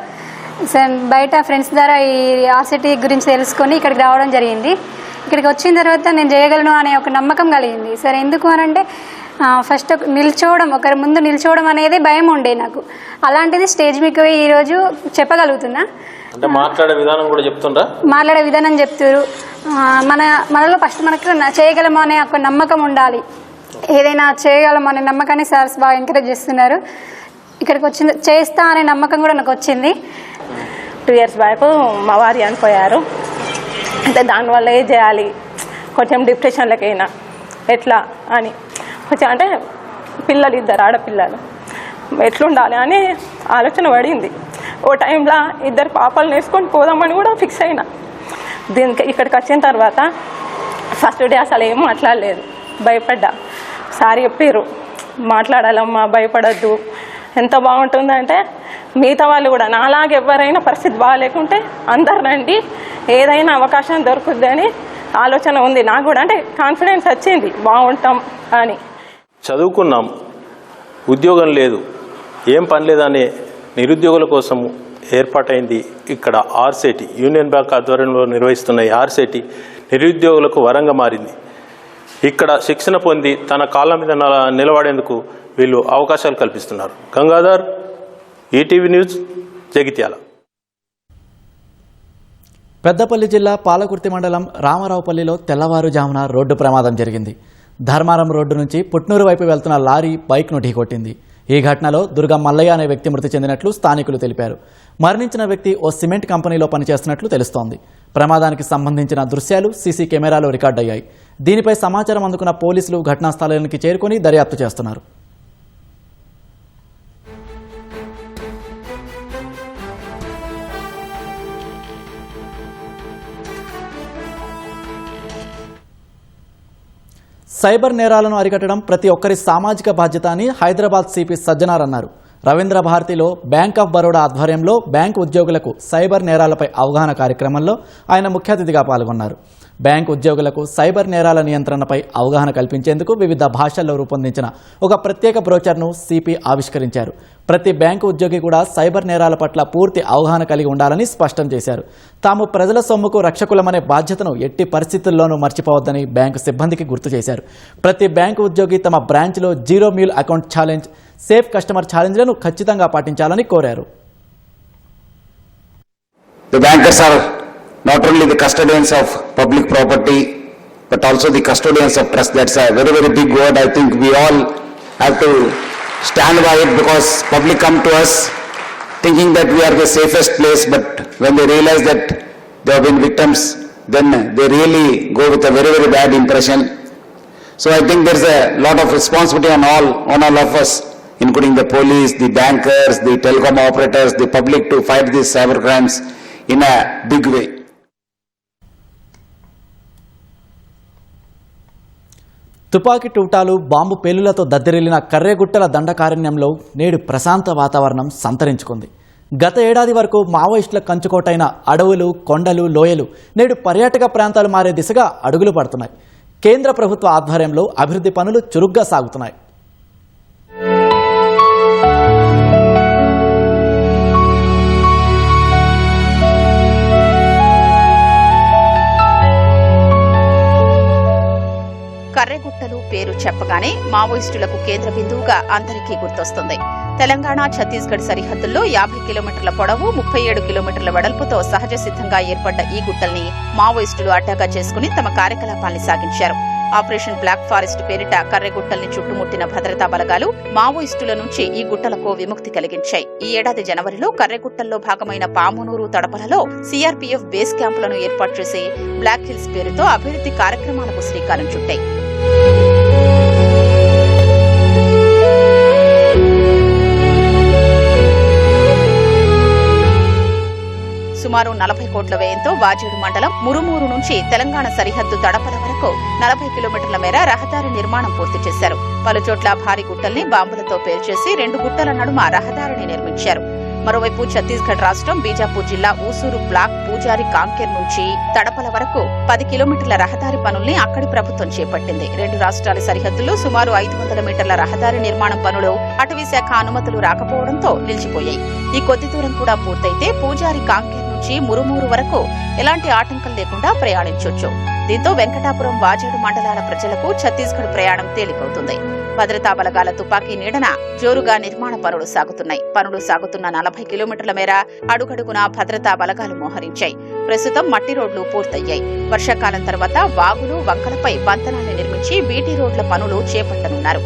బయట ఫ్రెండ్స్ ద్వారా ఈ ఆర్సిటీ గురించి తెలుసుకొని ఇక్కడికి రావడం జరిగింది. ఇక్కడికి వచ్చిన తర్వాత నేను చేయగలను అనే ఒక నమ్మకం కలిగింది. సరే ఎందుకు అనంటే ఫస్ట్ నిల్చోవడం, ఒకరి ముందు నిల్చోవడం అనేది భయం ఉండే నాకు. అలాంటిది స్టేజ్ మీకు ఈరోజు చెప్పగలుగుతున్నా. అంటే మాట్లాడే విధానం కూడా చెప్తుండ్రా? మాట్లాడే విధానం చెప్తారు. మనలో ఫస్ట్ మనకు చేయగలము అనే ఒక నమ్మకం ఉండాలి. ఏదైనా చేయగలం అనే నమ్మకాన్ని సార్స్ బాగా ఎంకరేజ్ చేస్తున్నారు. ఇక్కడికి వచ్చింది చేస్తా అనే నమ్మకం కూడా నాకు వచ్చింది. 2 years బ్యాక్ మా వారు చనిపోయారు. అంటే దానివల్ల ఏం చేయాలి, కొంచెం డిప్రెషన్లకైనా ఎట్లా అని కొంచెం అంటే పిల్లలు 2 ఆడపిల్లలు ఎట్లుండాలి అని ఆలోచన పడింది. ఓ టైంలో 2 పాపలు నేర్చుకొని పోదామని కూడా ఫిక్స్ అయినా. దీనికి ఇక్కడికి వచ్చిన తర్వాత ఫస్ట్ డే అసలు ఏం మాట్లాడలేదు, భయపడ్డా. సారీ చెప్పారు మాట్లాడాలమ్మా, భయపడద్దు. ఎంత బాగుంటుందంటే మిగతా వాళ్ళు కూడా నాలాగే ఎవరైనా పరిస్థితి బాగాలేకుంటే అందరు రండి, ఏదైనా అవకాశం దొరుకుద్ది అని ఆలోచన ఉంది నాకు కూడా. అంటే కాన్ఫిడెన్స్ వచ్చింది బాగుంటాం అని. చదువుకున్నాం, ఉద్యోగం లేదు, ఏం పని లేదనే నిరుద్యోగుల కోసం ఏర్పాటైంది ఇక్కడ ఆర్సిటీ. యూనియన్ బ్యాంక్ ఆధ్వర్యంలో నిర్వహిస్తున్న ఈ ఆర్సిటీ నిరుద్యోగులకు వరంగా మారింది. ఇక్కడ శిక్షణ పొంది తన కాళ్ళ మీద నిలబడేందుకు వీళ్ళు అవకాశాలు కల్పిస్తున్నారు. Gangadhar, ETV news, Jagtial. పెద్దపల్లి జిల్లా పాలకుర్తి మండలం రామారావుపల్లిలో తెల్లవారుజామున రోడ్డు ప్రమాదం జరిగింది. ధర్మారం రోడ్డు నుంచి పుట్నూరు వైపు వెళ్తున్న లారీ బైక్ను ఢీకొట్టింది. ఈ ఘటనలో దుర్గం మల్లయ్య అనే వ్యక్తి మృతి చెందినట్లు స్థానికులు తెలిపారు. మరణించిన వ్యక్తి ఓ సిమెంట్ కంపెనీలో పనిచేస్తున్నట్లు తెలుస్తోంది. ప్రమాదానికి సంబంధించిన దృశ్యాలు సీసీ కెమెరాలో రికార్డయ్యాయి. దీనిపై సమాచారం అందుకున్న పోలీసులు ఘటనా స్థలానికి చేరుకొని దర్యాప్తు చేస్తున్నారు. సైబర్ నేరాలను అరికట్టడం ప్రతి ఒక్కరి సామాజిక బాధ్యత అని హైదరాబాద్ సిపి సజ్జనార్ అన్నారు. రవీంద్ర భారతిలో బ్యాంక్ ఆఫ్ బరోడా ఆధ్వర్యంలో బ్యాంకు ఉద్యోగులకు సైబర్ నేరాలపై అవగాహన కార్యక్రమంలో ఆయన ముఖ్య అతిథిగా పాల్గొన్నారు. బ్యాంకు ఉద్యోగులకు సైబర్ నేరాల నియంత్రణపై అవగాహన కల్పించేందుకు వివిధ భాషల్లో రూపొందించిన ఒక ప్రత్యేక బ్రోచర్ను సిపి ఆవిష్కరించారు. ప్రతి బ్యాంకు ఉద్యోగి కూడా సైబర్ నేరాల పట్ల పూర్తి అవగాహన కలిగి ఉండాలని స్పష్టం చేశారు. తాము ప్రజల సొమ్ముకు రక్షకులమనే బాధ్యతను ఎట్టి పరిస్థితుల్లోనూ మర్చిపోవద్దని బ్యాంకు సిబ్బందికి గుర్తు చేశారు. ప్రతి బ్యాంకు ఉద్యోగి తమ బ్రాంచ్లో zero mule account challenge, safe customer ఛాలెంజ్లను ఖచ్చితంగా పాటించాలని కోరారు. Not only the custodians of public property, but also the custodians of trust. That's a very, very big word. I think we all have to stand by it, because public come to us thinking that we are the safest place, but when they realize that they have been victims, then they really go with a very, very bad impression. So I think there's a lot of responsibility on all of us, including the police, the bankers, the telecom operators, the public, to fight these cyber crimes in a big way. తుపాకీ టూటాలు బాంబు పేలులతో దద్దరిల్లిన కర్రెగుట్టల దండకారణ్యంలో నేడు ప్రశాంత వాతావరణం సంతరించుకుంది. గత ఏడాది వరకు మావోయిస్టుల కంచుకోటైన అడవులు, కొండలు, లోయలు నేడు పర్యాటక ప్రాంతాలు మారే దిశగా అడుగులు పడుతున్నాయి. కేంద్ర ప్రభుత్వ ఆధ్వర్యంలో అభివృద్ధి పనులు చురుగ్గా సాగుతున్నాయి. కర్రెగుట్టలు పేరు చెప్పగానే మావోయిస్టులకు కేంద్ర బిందువుగా అందరికీ గుర్తొస్తుంది. తెలంగాణ, ఛత్తీస్గఢ్ సరిహద్దుల్లో 50 కిలోమీటర్ల పొడవు, 37 కిలోమీటర్ల వెడల్పుతో సహజ సిద్ధంగా ఏర్పడ్డ ఈ గుట్టల్ని మావోయిస్టులు అడ్డాగా చేసుకుని తమ కార్యకలాపాల్ని సాగించారు. ఆపరేషన్ బ్లాక్ ఫారెస్ట్ పేరిట కర్రెగుట్టల్ని చుట్టుముట్టిన భద్రతా బలగాలు మావోయిస్టుల నుంచి ఈ గుట్టలకు విముక్తి కలిగించాయి. ఈ ఏడాది జనవరిలో కర్రెగుట్టల్లో భాగమైన పామునూరు, తడపలలో సీఆర్పీఎఫ్ బేస్ క్యాంపులను ఏర్పాటు చేసి బ్లాక్ హిల్స్ పేరుతో అభివృద్ధి కార్యక్రమాలకు శ్రీకారం చుట్టాయి. సుమారు 40 కోట్ల వ్యయంతో వాజేడు మండలం మురుమూరు నుంచి తెలంగాణ సరిహద్దు తడపల వరకు 40 కిలోమీటర్ల మేర రహదారి నిర్మాణం పూర్తి చేశారు. పలుచోట్ల భారీ గుట్టల్ని బాంబులతో పేల్చేసి 2 గుట్టల నడుమ రహదారిని నిర్మించారు. మరోవైపు ఛత్తీస్గఢ్ రాష్ట్రం బీజాపూర్ జిల్లా ఊసూరు బ్లాక్ పూజారి కాంకేర్ నుంచి తడపల వరకు 10 కిలోమీటర్ల రహదారి పనుల్ని అక్కడి ప్రభుత్వం చేపట్టింది. 2 రాష్ట్రాల సరిహద్దుల్లో సుమారు 500 మీటర్ల రహదారి నిర్మాణం పనులు అటవీ శాఖ అనుమతులు రాకపోవడంతో నిలిచిపోయాయి. ఈ కొద్ది దూరం కూడా పూర్తయితే పూజారి కాంకేర్ నుంచి మురుమూరు వరకు ఎలాంటి ఆటంకం లేకుండా ప్రయాణించొచ్చు. దీంతో వెంకటాపురం, వాజేడు మండలాల ప్రజలకు ఛత్తీస్గఢ్ ప్రయాణం తేలికవుతుంది. భద్రతా బలగాల తుపాకీ నీడన జోరుగా నిర్మాణ పనులు సాగుతున్నాయి. పనులు సాగుతున్న 40 కిలోమీటర్ల మేర అడుగడుగునా భద్రతా బలగాలు మోహరించాయి. ప్రస్తుతం మట్టి రోడ్లు పూర్తయ్యాయి. వర్షాకాలం తర్వాత వాగులు, వంకలపై బంతనాన్ని నిర్మించి బీటీ రోడ్ల పనులు చేపట్టనున్నారు.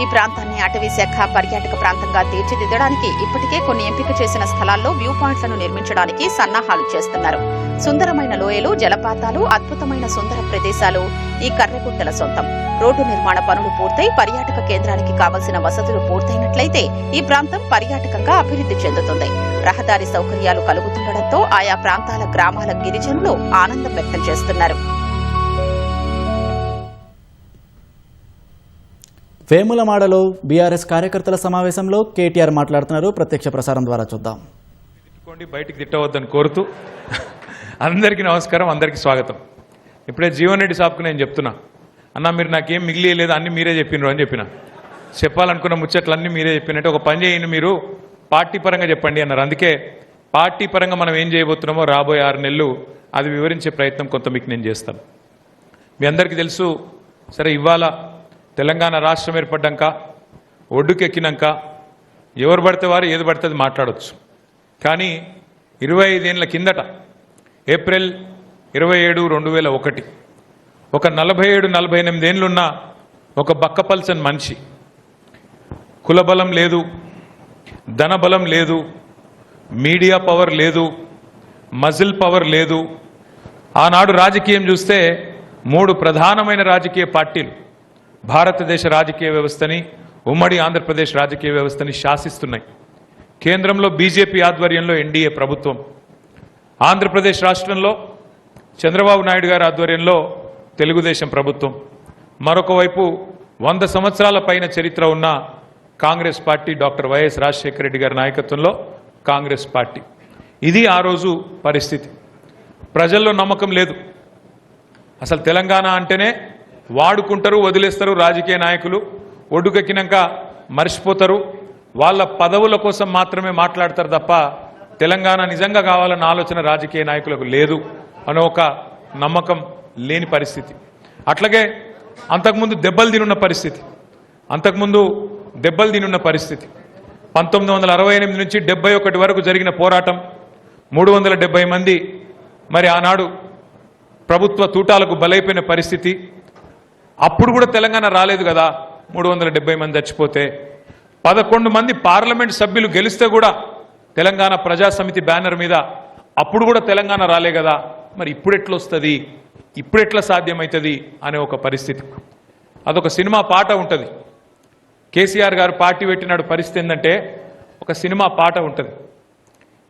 ఈ ప్రాంతాన్ని అటవీ శాఖ పర్యాటక ప్రాంతంగా తీర్చిదిద్దడానికి ఇప్పటికే కొన్ని ఎంపిక చేసిన స్థలాల్లో వ్యూ పాయింట్లను నిర్మించడానికి సన్నాహాలు చేస్తున్నారు. సుందరమైన లోయలు, జలపాతాలు, అద్భుతమైన సుందర ప్రదేశాలు ఈ కర్రెగుట్టల సొంతం. రోడ్డు నిర్మాణ పనులు పూర్తయి పర్యాటక కేంద్రానికి కావలసిన వసతులు పూర్తయినట్లయితే ఈ ప్రాంతం పర్యాటకంగా అభివృద్ధి చెందుతుంది. రహదారి సౌకర్యాలు కలుగుతుండటంతో ఆయా ప్రాంతాల గ్రామాల గిరిజనులు ఆనందం వ్యక్తం చేస్తున్నారు. వేములవాడలో బీఆర్ఎస్ కార్యకర్తల సమావేశంలో కేటీఆర్ మాట్లాడుతున్నారు. ప్రత్యక్ష ప్రసారం ద్వారా చూద్దాం. బయటికి తిట్టవద్దని కోరుతూ అందరికీ నమస్కారం, అందరికీ స్వాగతం. ఇప్పుడే జీవన్ రెడ్డి సాబ్కు నేను చెప్తున్నా, అన్న మీరు నాకేం మిగిలియలేదు, అన్ని మీరే చెప్పినారు అని చెప్పిన. చెప్పాలనుకున్న ముచ్చట్లన్నీ మీరే చెప్పినట్టు ఒక పని చేయండి, మీరు పార్టీ పరంగా చెప్పండి అన్నారు. అందుకే పార్టీ పరంగా మనం ఏం చేయబోతున్నామో రాబోయే 6 నెలలు అది వివరించే ప్రయత్నం కొంత మీకు నేను చేస్తాను. మీ అందరికీ తెలుసు, సరే ఇవాళ తెలంగాణ రాష్ట్రం ఏర్పడ్డాక ఒడ్డుకెక్కినాక ఎవరు పడితే వారు ఏది పడితే అది మాట్లాడవచ్చు. కానీ 25 ఏళ్ల కిందట ఏప్రిల్ 27, 2001 ఒక 47-48 ఏళ్ళున్న ఒక బక్కపల్సన్ మనిషి, కులబలం లేదు, ధనబలం లేదు, మీడియా పవర్ లేదు, మజిల్ పవర్ లేదు. ఆనాడు రాజకీయం చూస్తే 3 ప్రధానమైన రాజకీయ పార్టీలు భారతదేశ రాజకీయ వ్యవస్థని, ఉమ్మడి ఆంధ్రప్రదేశ్ రాజకీయ వ్యవస్థని శాసిస్తున్నాయి. కేంద్రంలో బీజేపీ ఆధ్వర్యంలో ఎన్డీఏ ప్రభుత్వం, ఆంధ్రప్రదేశ్ రాష్ట్రంలో చంద్రబాబు నాయుడు గారి ఆధ్వర్యంలో తెలుగుదేశం ప్రభుత్వం, మరొక వైపు 100 సంవత్సరాల పైన చరిత్ర ఉన్న Congress party, doctor YS Rajasekhara Reddy గారి నాయకత్వంలో కాంగ్రెస్ పార్టీ. ఇది ఆ రోజు పరిస్థితి. ప్రజల్లో నమ్మకం లేదు. అసలు తెలంగాణ అంటేనే వాడుకుంటారు, వదిలేస్తారు. రాజకీయ నాయకులు ఒడ్డుకెక్కినాక మర్చిపోతారు, వాళ్ళ పదవుల కోసం మాత్రమే మాట్లాడతారు తప్ప తెలంగాణ నిజంగా కావాలన్న ఆలోచన రాజకీయ నాయకులకు లేదు అనే ఒక నమ్మకం లేని పరిస్థితి. అట్లాగే అంతకుముందు దెబ్బలు తినున్న పరిస్థితి. 1968 నుంచి 71 వరకు జరిగిన పోరాటం, 370 మంది మరి ఆనాడు ప్రభుత్వ తూటాలకు బలైపోయిన పరిస్థితి. అప్పుడు కూడా తెలంగాణ రాలేదు కదా, 370 మంది చచ్చిపోతే. 11 మంది పార్లమెంట్ సభ్యులు గెలిస్తే కూడా తెలంగాణ ప్రజాసమితి బ్యానర్ మీద అప్పుడు కూడా తెలంగాణ రాలే కదా. మరి ఇప్పుడు ఎట్లా వస్తుంది, ఇప్పుడు ఎట్లా సాధ్యమవుతుంది అనే ఒక పరిస్థితి. అదొక సినిమా పాట ఉంటుంది. కేసీఆర్ గారు పార్టీ పెట్టినాడు పరిస్థితి ఏంటంటే ఒక సినిమా పాట ఉంటుంది.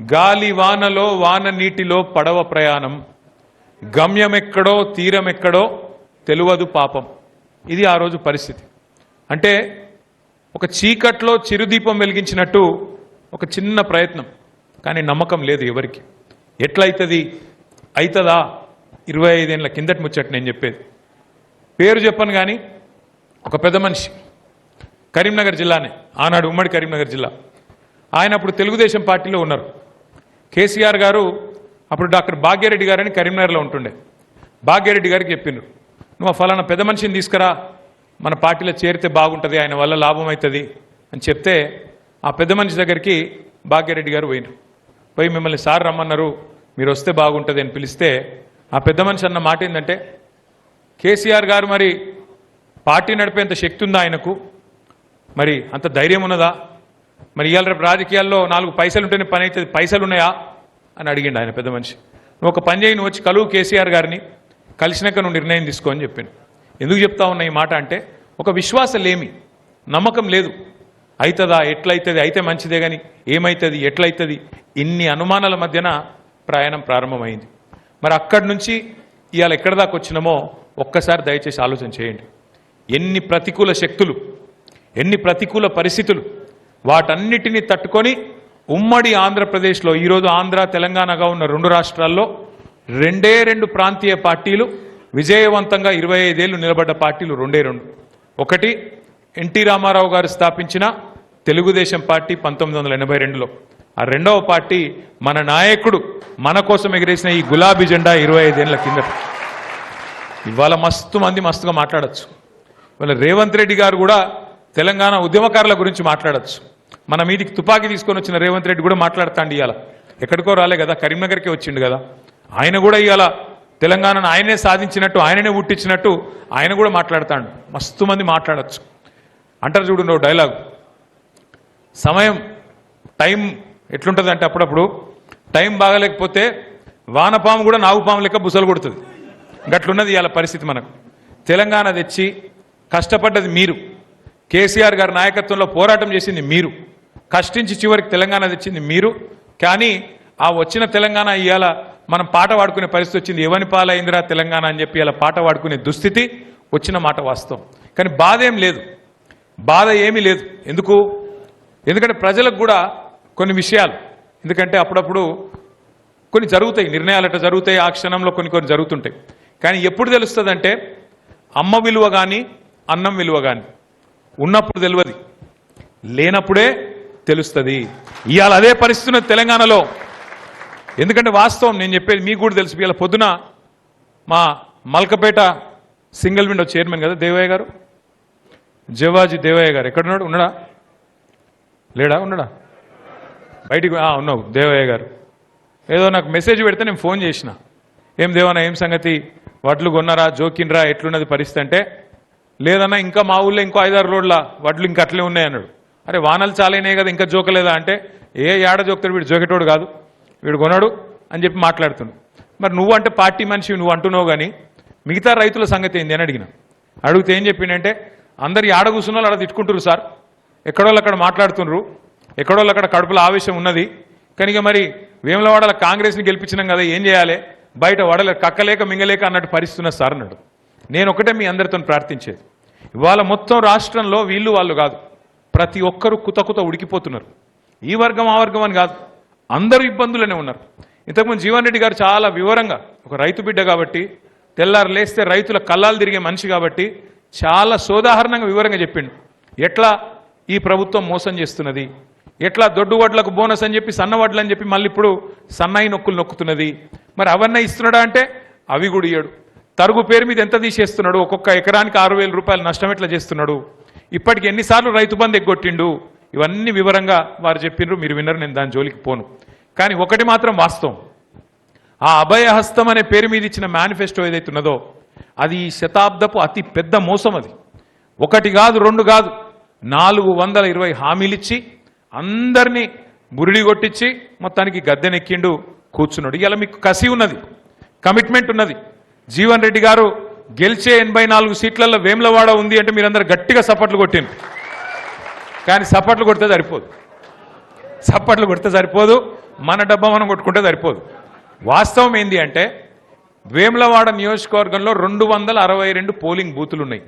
గాలి వానలో వాన నీటిలో పడవ ప్రయాణం, గమ్యమెక్కడో తీరమెక్కడో తెలువదు పాపం. ఇది ఆ రోజు పరిస్థితి. అంటే ఒక చీకట్లో చిరుదీపం వెలిగించినట్టు ఒక చిన్న ప్రయత్నం, కానీ నమ్మకం లేదు ఎవరికి. ఎట్లయితుంది, అవుతుందా? 25 ఏళ్ళ కిందటి ముచ్చట నేను చెప్పేది. పేరు చెప్పను కానీ ఒక పెద్ద మనిషి, కరీంనగర్ జిల్లానే, ఆనాడు ఉమ్మడి కరీంనగర్ జిల్లా. ఆయన అప్పుడు తెలుగుదేశం పార్టీలో ఉన్నారు. కేసీఆర్ గారు అప్పుడు డాక్టర్ భాగ్యారెడ్డి గారని కరీంనగర్లో ఉంటుండే. భాగ్యారెడ్డి గారికి చెప్పిండ్రు, నువ్వు ఫలానా పెద్ద మనిషిని తీసుకురా, మన పార్టీలో చేరితే బాగుంటుంది, ఆయన వల్ల లాభం అవుతుంది అని చెప్తే ఆ పెద్ద మనిషి దగ్గరికి భాగ్యారెడ్డి గారు పోయినారు. పోయి మిమ్మల్ని సార్ రమ్మన్నారు, మీరు వస్తే బాగుంటుంది అని పిలిస్తే ఆ పెద్ద మనిషి అన్న మాట ఏంటంటే, కేసీఆర్ గారు మరి పార్టీ నడిపేంత శక్తి ఉందా ఆయనకు, మరి అంత ధైర్యం ఉన్నదా, మరి ఇవాళ రేపు రాజకీయాల్లో 4 పైసలు ఉంటేనే పని అవుతుంది, పైసలు ఉన్నాయా అని అడిగిండు ఆయన పెద్ద మనిషి. నువ్వు ఒక పని చేయి, నువ్వు వచ్చి కలువు కేసీఆర్ గారిని, కలిసినాక నువ్వు నిర్ణయం తీసుకో అని చెప్పాను. ఎందుకు చెప్తా ఉన్నా ఈ మాట అంటే, ఒక విశ్వాసం లేమి, నమ్మకం లేదు. అవుతుందా, ఎట్లయితుంది, అయితే మంచిదే కానీ ఏమవుతుంది, ఎట్లయితుంది, ఇన్ని అనుమానాల మధ్యన ప్రయాణం ప్రారంభమైంది. మరి అక్కడి నుంచి ఇవాళ ఎక్కడి దాకా వచ్చినామో ఒక్కసారి దయచేసి ఆలోచన చేయండి. ఎన్ని ప్రతికూల శక్తులు, ఎన్ని ప్రతికూల పరిస్థితులు, వాటన్నిటినీ తట్టుకొని ఉమ్మడి ఆంధ్రప్రదేశ్లో ఈరోజు ఆంధ్ర తెలంగాణగా ఉన్న 2 రాష్ట్రాల్లో 2 ప్రాంతీయ పార్టీలు విజయవంతంగా 25 ఏళ్లు నిలబడ్డ పార్టీలు 2. ఒకటి ఎన్టీ రామారావు గారు స్థాపించిన తెలుగుదేశం పార్టీ 1982లో, ఆ రెండవ పార్టీ మన నాయకుడు మన కోసం ఎగిరేసిన ఈ గులాబీ జెండా 25 ఏళ్ల కింద. ఇవాళ మస్తుగా మాట్లాడచ్చు. ఇవాళ రేవంత్ రెడ్డి గారు కూడా తెలంగాణ ఉద్యమకారుల గురించి మాట్లాడచ్చు. మన మీదికి తుపాకీ తీసుకొని వచ్చిన రేవంత్ రెడ్డి కూడా మాట్లాడతాండి. ఇవాళ ఎక్కడికో రాలే కదా, కరీంనగర్కే వచ్చిండు కదా. ఆయన కూడా ఇవాళ తెలంగాణను ఆయనే సాధించినట్టు, ఆయననే పుట్టించినట్టు ఆయన కూడా మాట్లాడతాడు. మస్తు మంది మాట్లాడచ్చు. అంటారు చూడు డైలాగ్, సమయం టైం ఎట్లుంటుంది అంటే అప్పుడప్పుడు టైం బాగలేకపోతే వానపాము కూడా నాగుపాము లెక్క బుసలు కొడుతుంది. గట్లున్నది ఇవాళ పరిస్థితి. మనకు తెలంగాణ తెచ్చి కష్టపడ్డది మీరు, కేసీఆర్ గారి నాయకత్వంలో పోరాటం చేసింది మీరు, కష్టించి చివరికి తెలంగాణ తెచ్చింది మీరు. కానీ ఆ వచ్చిన తెలంగాణ ఇవాళ మనం పాట పాడుకునే పరిస్థితి వచ్చింది. ఎవని పాలైందిరా తెలంగాణ అని చెప్పి ఇలా పాట పాడుకునే దుస్థితి వచ్చిన మాట వాస్తవం. కానీ బాధ ఏం లేదు, బాధ ఏమీ లేదు. ఎందుకంటే ప్రజలకు కూడా కొన్ని విషయాలు, ఎందుకంటే అప్పుడప్పుడు కొన్ని జరుగుతాయి, నిర్ణయాలు అట్లా జరుగుతాయి, ఆ క్షణంలో కొన్ని జరుగుతుంటాయి. కానీ ఎప్పుడు తెలుస్తుంది అంటే, అమ్మ విలువ కానీ అన్నం విలువ కానీ ఉన్నప్పుడు తెలియదు, లేనప్పుడే తెలుస్తుంది. ఇవాళ అదే పరిస్థితి ఉన్నది తెలంగాణలో. ఎందుకంటే వాస్తవం నేను చెప్పేది మీకు కూడా తెలుసు. ఇవాళ పొద్దున మా మల్కపేట సింగిల్ విండో చైర్మన్ కదా దేవయ్య గారు, జవాజీ దేవయ్య గారు ఎక్కడున్నాడు, ఉన్నాడా లేడా, ఉన్నాడా, బయటికి ఉన్నావు దేవయ్య గారు. ఏదో నాకు మెసేజ్ పెడితే నేను ఫోన్ చేసిన, ఏం దేవన్నా ఏం సంగతి, వడ్లు కొన్నారా, జోకిన్రా, ఎట్లున్నది పరిస్థితి అంటే, లేదన్నా ఇంకా మా ఊళ్ళో ఇంకో 5-6 రోడ్ల వడ్లు ఇంకా అట్లే ఉన్నాయి అన్నాడు. అరే వానలు చాలైనాయి కదా ఇంకా జోకలేదా అంటే, ఏడ జోకుతాడు వీడు, జోకేటోడు కాదు వీడు కొన్నాడు అని చెప్పి మాట్లాడుతున్నాడు. మరి నువ్వు అంటే పార్టీ మనిషి నువ్వు అంటున్నావు, కానీ మిగతా రైతుల సంగతి ఏంది అని అడిగితే ఏం చెప్పిండంటే, అందరు ఆడ కూర్చున్న వాళ్ళు ఆడ తిట్టుకుంటారు సార్, ఎక్కడోళ్ళు అక్కడ మాట్లాడుతున్నారు, ఎక్కడోళ్ళు అక్కడ కడుపులో ఆవేశం ఉన్నది, కనుక మరి వేములవాడల కాంగ్రెస్ని గెలిపించినాం కదా ఏం చేయాలి, బయట వడలే కక్కలేక మింగలేక అన్నట్టు పరిస్థితున్న సార్ అన్నాడు. నేను ఒకటే మీ అందరితో ప్రార్థించేది, ఇవాళ మొత్తం రాష్ట్రంలో వీళ్ళు వాళ్ళు కాదు, ప్రతి ఒక్కరూ కుత ఉడికిపోతున్నారు. ఈ వర్గం ఆ వర్గం అని కాదు, అందరూ ఇబ్బందులనే ఉన్నారు. ఇంతకుముందు జీవన్ రెడ్డి గారు చాలా వివరంగా, ఒక రైతు బిడ్డ కాబట్టి, తెల్లారు లేస్తే రైతుల కళ్ళాలు తిరిగే మనిషి కాబట్టి చాలా సోదాహరణంగా వివరంగా చెప్పిండు. ఎట్లా ఈ ప్రభుత్వం మోసం చేస్తున్నది, ఎట్లా దొడ్డు వడ్లకు బోనస్ అని చెప్పి సన్న వడ్లు అని చెప్పి మళ్ళీ ఇప్పుడు సన్నాయి నొక్కులు నొక్కుతున్నది. మరి అవన్నీ ఇస్తున్నాడా అంటే అవి కూడా ఇయ్యడు. తరుగు పేరు మీద ఎంత తీసేస్తున్నాడు, ఒక్కొక్క ఎకరానికి 6,000 రూపాయలు నష్టం ఎట్లా చేస్తున్నాడు, ఇప్పటికి ఎన్నిసార్లు రైతు బంధు ఎగ్గొట్టిండు, ఇవన్నీ వివరంగా వారు చెప్పిండ్రు, మీరు విన్నరు, నేను దాని జోలికి పోను. కానీ ఒకటి మాత్రం వాస్తవం, ఆ అభయహస్తం అనే పేరు మీద ఇచ్చిన మేనిఫెస్టో ఏదైతే ఉన్నదో అది ఈ శతాబ్దపు అతి పెద్ద మోసం. అది ఒకటి కాదు, 2 కాదు, 420 హామీలు ఇచ్చి అందరినీ బురిడి కొట్టించి మొత్తానికి గద్దెనెక్కిండు, కూర్చున్నాడు. ఇలా మీకు కసి ఉన్నది, కమిట్మెంట్ ఉన్నది. జీవన్ రెడ్డి గారు గెలిచే 84 సీట్లలో వేములవాడ ఉంది అంటే మీరందరూ గట్టిగా సపోర్ట్లు కొట్టిండ్రు. కానీ సపోర్ట్లు కొడితే సరిపోదు, మన డబ్బా మనం కొట్టుకుంటే సరిపోదు. వాస్తవం ఏంది అంటే వేములవాడ నియోజకవర్గంలో 262 పోలింగ్ బూతులు ఉన్నాయి.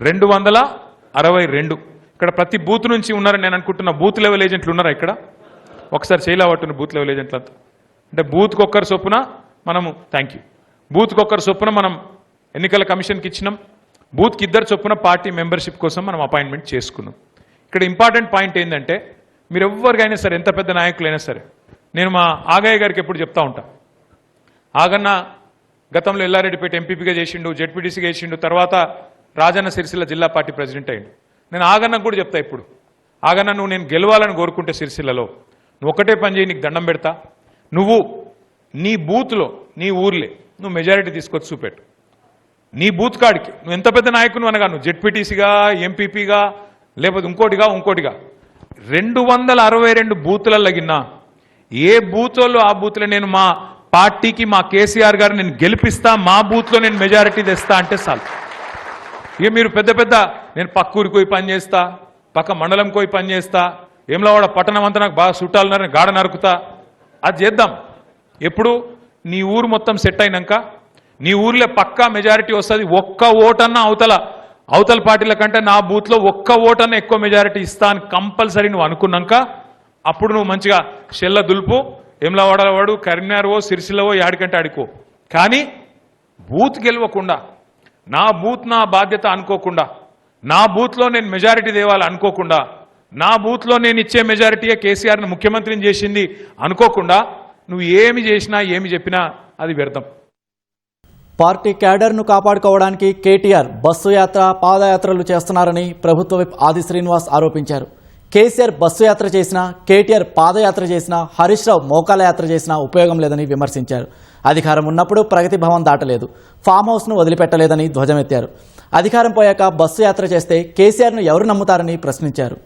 262. ఇక్కడ ప్రతి బూత్ నుంచి ఉన్నారని నేను అనుకుంటున్నా. బూత్ లెవెల్ ఏజెంట్లు ఉన్నారా ఇక్కడ? ఒకసారి చేయలేవట్టున్న బూత్ లెవెల్ ఏజెంట్లు అంతా. అంటే బూత్కి ఒక్కరు చొప్పున మనము బూత్కి ఒక్కరు చొప్పున మనం ఎన్నికల కమిషన్కి ఇచ్చినాం. బూత్కి 2 చొప్పున పార్టీ మెంబర్షిప్ కోసం మనం అపాయింట్మెంట్ చేసుకున్నాం. ఇక్కడ ఇంపార్టెంట్ పాయింట్ ఏంటంటే మీరు ఎవరికైనా సరే, ఎంత పెద్ద నాయకులైనా సరే, నేను మా ఆగయ్య గారికి ఎప్పుడు చెప్తా ఉంటా, ఆగన్న గతంలో ఎల్లారెడ్డిపేట ఎంపీపీగా చేసిండు, జెడ్పీటీసీగా చేసిండు, తర్వాత రాజన్న సిరిసిల్ల జిల్లా పార్టీ ప్రెసిడెంట్ అయ్యిండు. నేను ఆగన్నకు కూడా చెప్తా ఇప్పుడు, ఆగన్న నువ్వు నేను గెలవాలని కోరుకుంటే సిరిసిల్లలో నువ్వు ఒకటే పని చేయి, నీకు దండం పెడతా, నువ్వు నీ బూత్లో నీ ఊర్లే నువ్వు మెజారిటీ తీసుకొచ్చి చూపెట్టు. నీ బూత్ కాడికి నువ్వు ఎంత పెద్ద నాయకుని అనగా, నువ్వు జెడ్పీటీసీగా, ఎంపీపీగా, లేకపోతే ఇంకోటిగా 262 బూతులలో గిన్నా ఏ బూత్లో ఆ బూత్లో నేను మా పార్టీకి, మా కేసీఆర్ గారు నేను గెలిపిస్తా, మా బూత్లో నేను మెజారిటీ తెస్తా అంటే చాలు. ఇక మీరు పెద్ద నేను పక్కూరికి పోయి పని చేస్తా, పక్క మండలం పోయి పని చేస్తా, వేములవాడ పట్టణం అంతా నాకు బాగా చుట్టాలన్నారని గాఢ నరుకుతా, అది చేద్దాం. ఎప్పుడు నీ ఊరు మొత్తం సెట్ అయినాక, నీ ఊర్లో పక్కా మెజారిటీ వస్తుంది. ఒక్క ఓటన్నా అవతల పార్టీల కంటే నా బూత్లో ఒక్క ఓటన్నా ఎక్కువ మెజారిటీ ఇస్తా అని కంపల్సరీ నువ్వు అనుకున్నాక అప్పుడు నువ్వు మంచిగా షెల్ల దులుపు, వేములవాడలో వాడు, కరీంనగర్వో, సిరిసిల్లవో, యాడికంటే ఆడుకో. కానీ బూత్ గెలవకుండా, నా బూత్ నా బాధ్యత అనుకోకుండా, నా బూత్లో నేను మెజారిటీ తేవాలి అనుకోకుండా, నా బూత్లో నేను ఇచ్చే మెజారిటీయే కేసీఆర్ని ముఖ్యమంత్రిని చేసింది అనుకోకుండా నువ్వు ఏమి చేసినా ఏమి చెప్పినా అది వ్యర్థం. పార్టీ క్యాడర్ను కాపాడుకోవడానికి కేటీఆర్ బస్సు యాత్ర, పాదయాత్రలు చేస్తున్నారని ప్రభుత్వ విప్ ఆది శ్రీనివాస్ ఆరోపించారు. కేసీఆర్ బస్సు యాత్ర చేసినా, కేటీఆర్ పాదయాత్ర చేసినా, హరీష్ రావు మోకాల యాత్ర చేసినా ఉపయోగం లేదని విమర్శించారు. అధికారం ఉన్నప్పుడు ప్రగతి భవన్ దాటలేదు, ఫామ్ హౌస్ను వదిలిపెట్టలేదని ధ్వజమెత్తారు. అధికారం పోయాక బస్సు యాత్ర చేస్తే కేసీఆర్ను ఎవరు నమ్ముతారని ప్రశ్నించారు.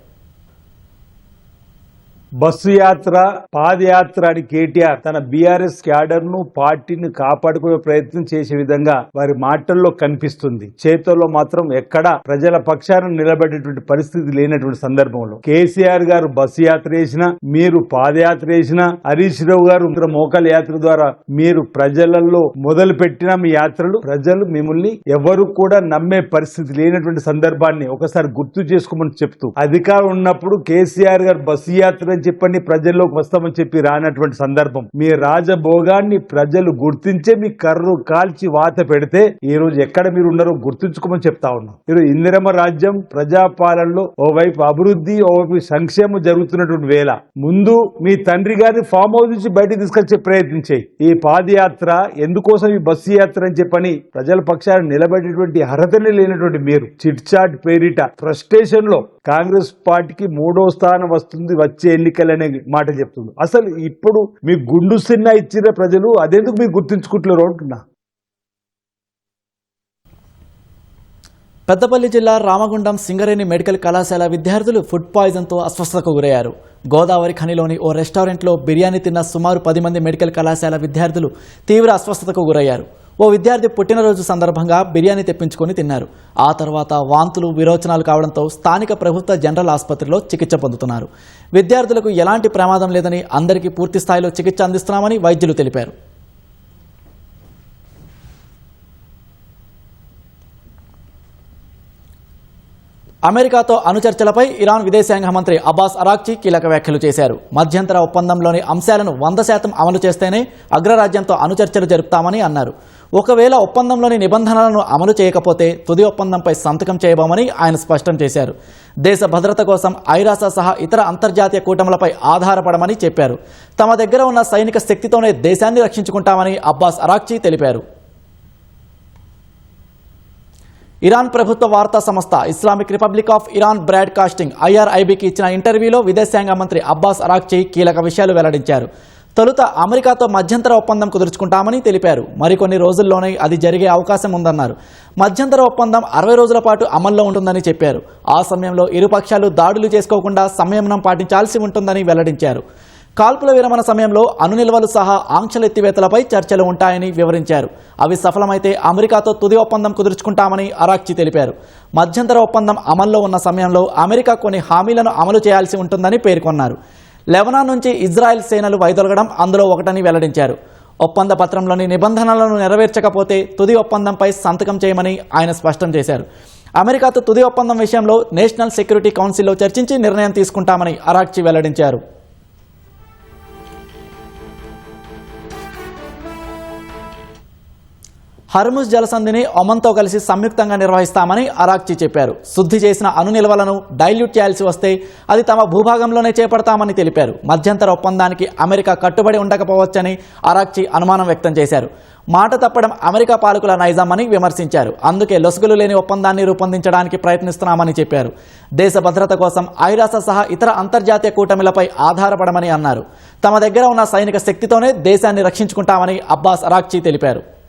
బస్సు యాత్ర, పాదయాత్ర అని కేటీఆర్ తన బీఆర్ఎస్ క్యాడర్ ను, పార్టీని కాపాడుకునే ప్రయత్నం చేసే విధంగా వారి మాటల్లో కనిపిస్తుంది. చేతుల్లో మాత్రం ఎక్కడా ప్రజల పక్షాన నిలబడేటువంటి పరిస్థితి లేనటువంటి సందర్భంలో కేసీఆర్ గారు బస్సు యాత్ర చేసినా, మీరు పాదయాత్ర చేసినా, హరీష్ రావు గారు మోకాల యాత్ర ద్వారా మీరు ప్రజలలో మొదలు పెట్టిన మీ యాత్రలు ప్రజలు మిమ్మల్ని ఎవరు కూడా నమ్మే పరిస్థితి లేనటువంటి సందర్భాన్ని ఒకసారి గుర్తు చేసుకోమని చెప్తూ, అధికారం ఉన్నప్పుడు కేసీఆర్ గారు బస్సు యాత్ర చెప్పండి ప్రజల్లోకి వస్తామని చెప్పి రానటువంటి సందర్భం, మీ రాజభోగాన్ని ప్రజలు గుర్తించే మీ కర్రు కాల్చి వాత పెడితే ఈ రోజు ఎక్కడ మీరు ఉన్నారో గుర్తుంచుకోమని చెప్తా ఉన్నాం. మీరు ఇందిరమ్మ రాజ్యం ప్రజాపాలనలో ఓవైపు అభివృద్ధి, ఓవైపు సంక్షేమం జరుగుతున్నటువంటి వేళ ముందు మీ తండ్రి గారిని ఫామ్ హౌస్ నుంచి బయటకు తీసుకొచ్చే ప్రయత్నం చేయి. ఈ పాదయాత్ర ఎందుకోసం, ఈ బస్సు యాత్ర అని చెప్పని ప్రజల పక్షాన్ని నిలబడేటువంటి అర్హతనే లేనటువంటి మీరు చిట్ చాట్ పేరిట ఫ్రస్ట్రేషన్ లో కాంగ్రెస్ పార్టీకి 3వ స్థానం వస్తుంది వచ్చే ఎన్నికలనే మాట చెప్తుంది. అసలు ఇప్పుడు మీ గుండు సిన్న ఇచ్చిన ప్రజలు అదెందుకు మీరు గుర్తించుకుంటున్నారు అంటున్నా. పెద్దపల్లి జిల్లా రామగుండం సింగరేణి మెడికల్ కళాశాల విద్యార్థులు ఫుడ్ పాయిజన్తో అస్వస్థతకు గురయ్యారు. గోదావరి ఖనిలోని ఓ రెస్టారెంట్లో బిర్యానీ తిన్న సుమారు 10 మంది మెడికల్ కళాశాల విద్యార్థులు తీవ్ర అస్వస్థతకు గురయ్యారు. ఓ విద్యార్థి పుట్టినరోజు సందర్భంగా బిర్యానీ తెప్పించుకొని తిన్నారు. ఆ తర్వాత వాంతులు, విరోచనాలు కావడంతో స్థానిక ప్రభుత్వ జనరల్ ఆసుపత్రిలో చికిత్స పొందుతున్నారు. విద్యార్థులకు ఎలాంటి ప్రమాదం లేదని, అందరికీ పూర్తి స్థాయిలో చికిత్స అందిస్తున్నామని వైద్యులు తెలిపారు. అమెరికాతో అణుచర్చలపై ఇరాన్ విదేశాంగ మంత్రి అబ్బాస్ అరాక్చి కీలక వ్యాఖ్యలు చేశారు. మధ్యంతర ఒప్పందంలోని అంశాలను 100% అమలు చేస్తేనే అగ్రరాజ్యంతో అణుచర్చలు జరుపుతామని అన్నారు. ఒకవేళ ఒప్పందంలోని నిబంధనలను అమలు చేయకపోతే తుది ఒప్పందంపై సంతకం చేయబోమని ఆయన స్పష్టం చేశారు. దేశ భద్రత కోసం ఐరాస సహా ఇతర అంతర్జాతీయ కూటములపై ఆధారపడమని చెప్పారు. తమ దగ్గర ఉన్న సైనిక శక్తితోనే దేశాన్ని రక్షించుకుంటామని అబ్బాస్ అరాక్చి తెలిపారు. ఇరాన్ ప్రభుత్వ వార్తా సంస్థ Islamic Republic of Iran broadcasting IRIBకి ఇచ్చిన ఇంటర్వ్యూలో విదేశాంగ మంత్రి అబ్బాస్ అరాక్చి కీలక విషయాలు వెల్లడించారు. తొలుత అమెరికాతో మధ్యంతర ఒప్పందం కుదుర్చుకుంటామని తెలిపారు. మరికొన్ని రోజుల్లోనే అది జరిగే అవకాశం ఉందన్నారు. మధ్యంతర ఒప్పందం 60 రోజుల పాటు అమల్లో ఉంటుందని చెప్పారు. ఆ సమయంలో ఇరుపక్షాలు దాడులు చేసుకోకుండా సంయమనం పాటించాల్సి ఉంటుందని వెల్లడించారు. కాల్పుల విరమణ సమయంలో అణు నిల్వలు సహా ఆంక్షల ఎత్తివేతలపై చర్చలు ఉంటాయని వివరించారు. అవి సఫలమైతే అమెరికాతో తుది ఒప్పందం కుదుర్చుకుంటామని అరాక్చి తెలిపారు. మధ్యంతర ఒప్పందం అమల్లో ఉన్న సమయంలో అమెరికా కొన్ని హామీలను అమలు చేయాల్సి ఉంటుందని పేర్కొన్నారు. లెబనాన్ నుంచి ఇజ్రాయెల్ సేనలు వైదొలగడం అందులో ఒకటని వెల్లడించారు. ఒప్పంద పత్రంలోని నిబంధనలను నెరవేర్చకపోతే తుది ఒప్పందంపై సంతకం చేయమని ఆయన స్పష్టం చేశారు. అమెరికాతో తుది ఒప్పందం విషయంలో నేషనల్ సెక్యూరిటీ కౌన్సిల్లో చర్చించి నిర్ణయం తీసుకుంటామని అరాక్చి వెల్లడించారు. హర్ముజ్ జలసంధిని ఒమన్తో కలిసి సంయుక్తంగా నిర్వహిస్తామని అరాక్చి చెప్పారు. శుద్ధి చేసిన అణు నిల్వలను డైల్యూట్ చేయాల్సి వస్తే అది తమ భూభాగంలోనే చేపడతామని తెలిపారు. మధ్యంతర ఒప్పందానికి అమెరికా కట్టుబడి ఉండకపోవచ్చని అరాక్చి అనుమానం వ్యక్తం చేశారు. మాట తప్పడం అమెరికా పాలకుల నైజామని విమర్శించారు. అందుకే లొసుగులు లేని ఒప్పందాన్ని రూపొందించడానికి ప్రయత్నిస్తున్నామని చెప్పారు. దేశ భద్రత కోసం ఐరాస సహా ఇతర అంతర్జాతీయ కూటమిలపై ఆధారపడమని అన్నారు. తమ దగ్గర ఉన్న సైనిక శక్తితోనే దేశాన్ని రక్షించుకుంటామని అబ్బాస్ అరాక్చి తెలిపారు.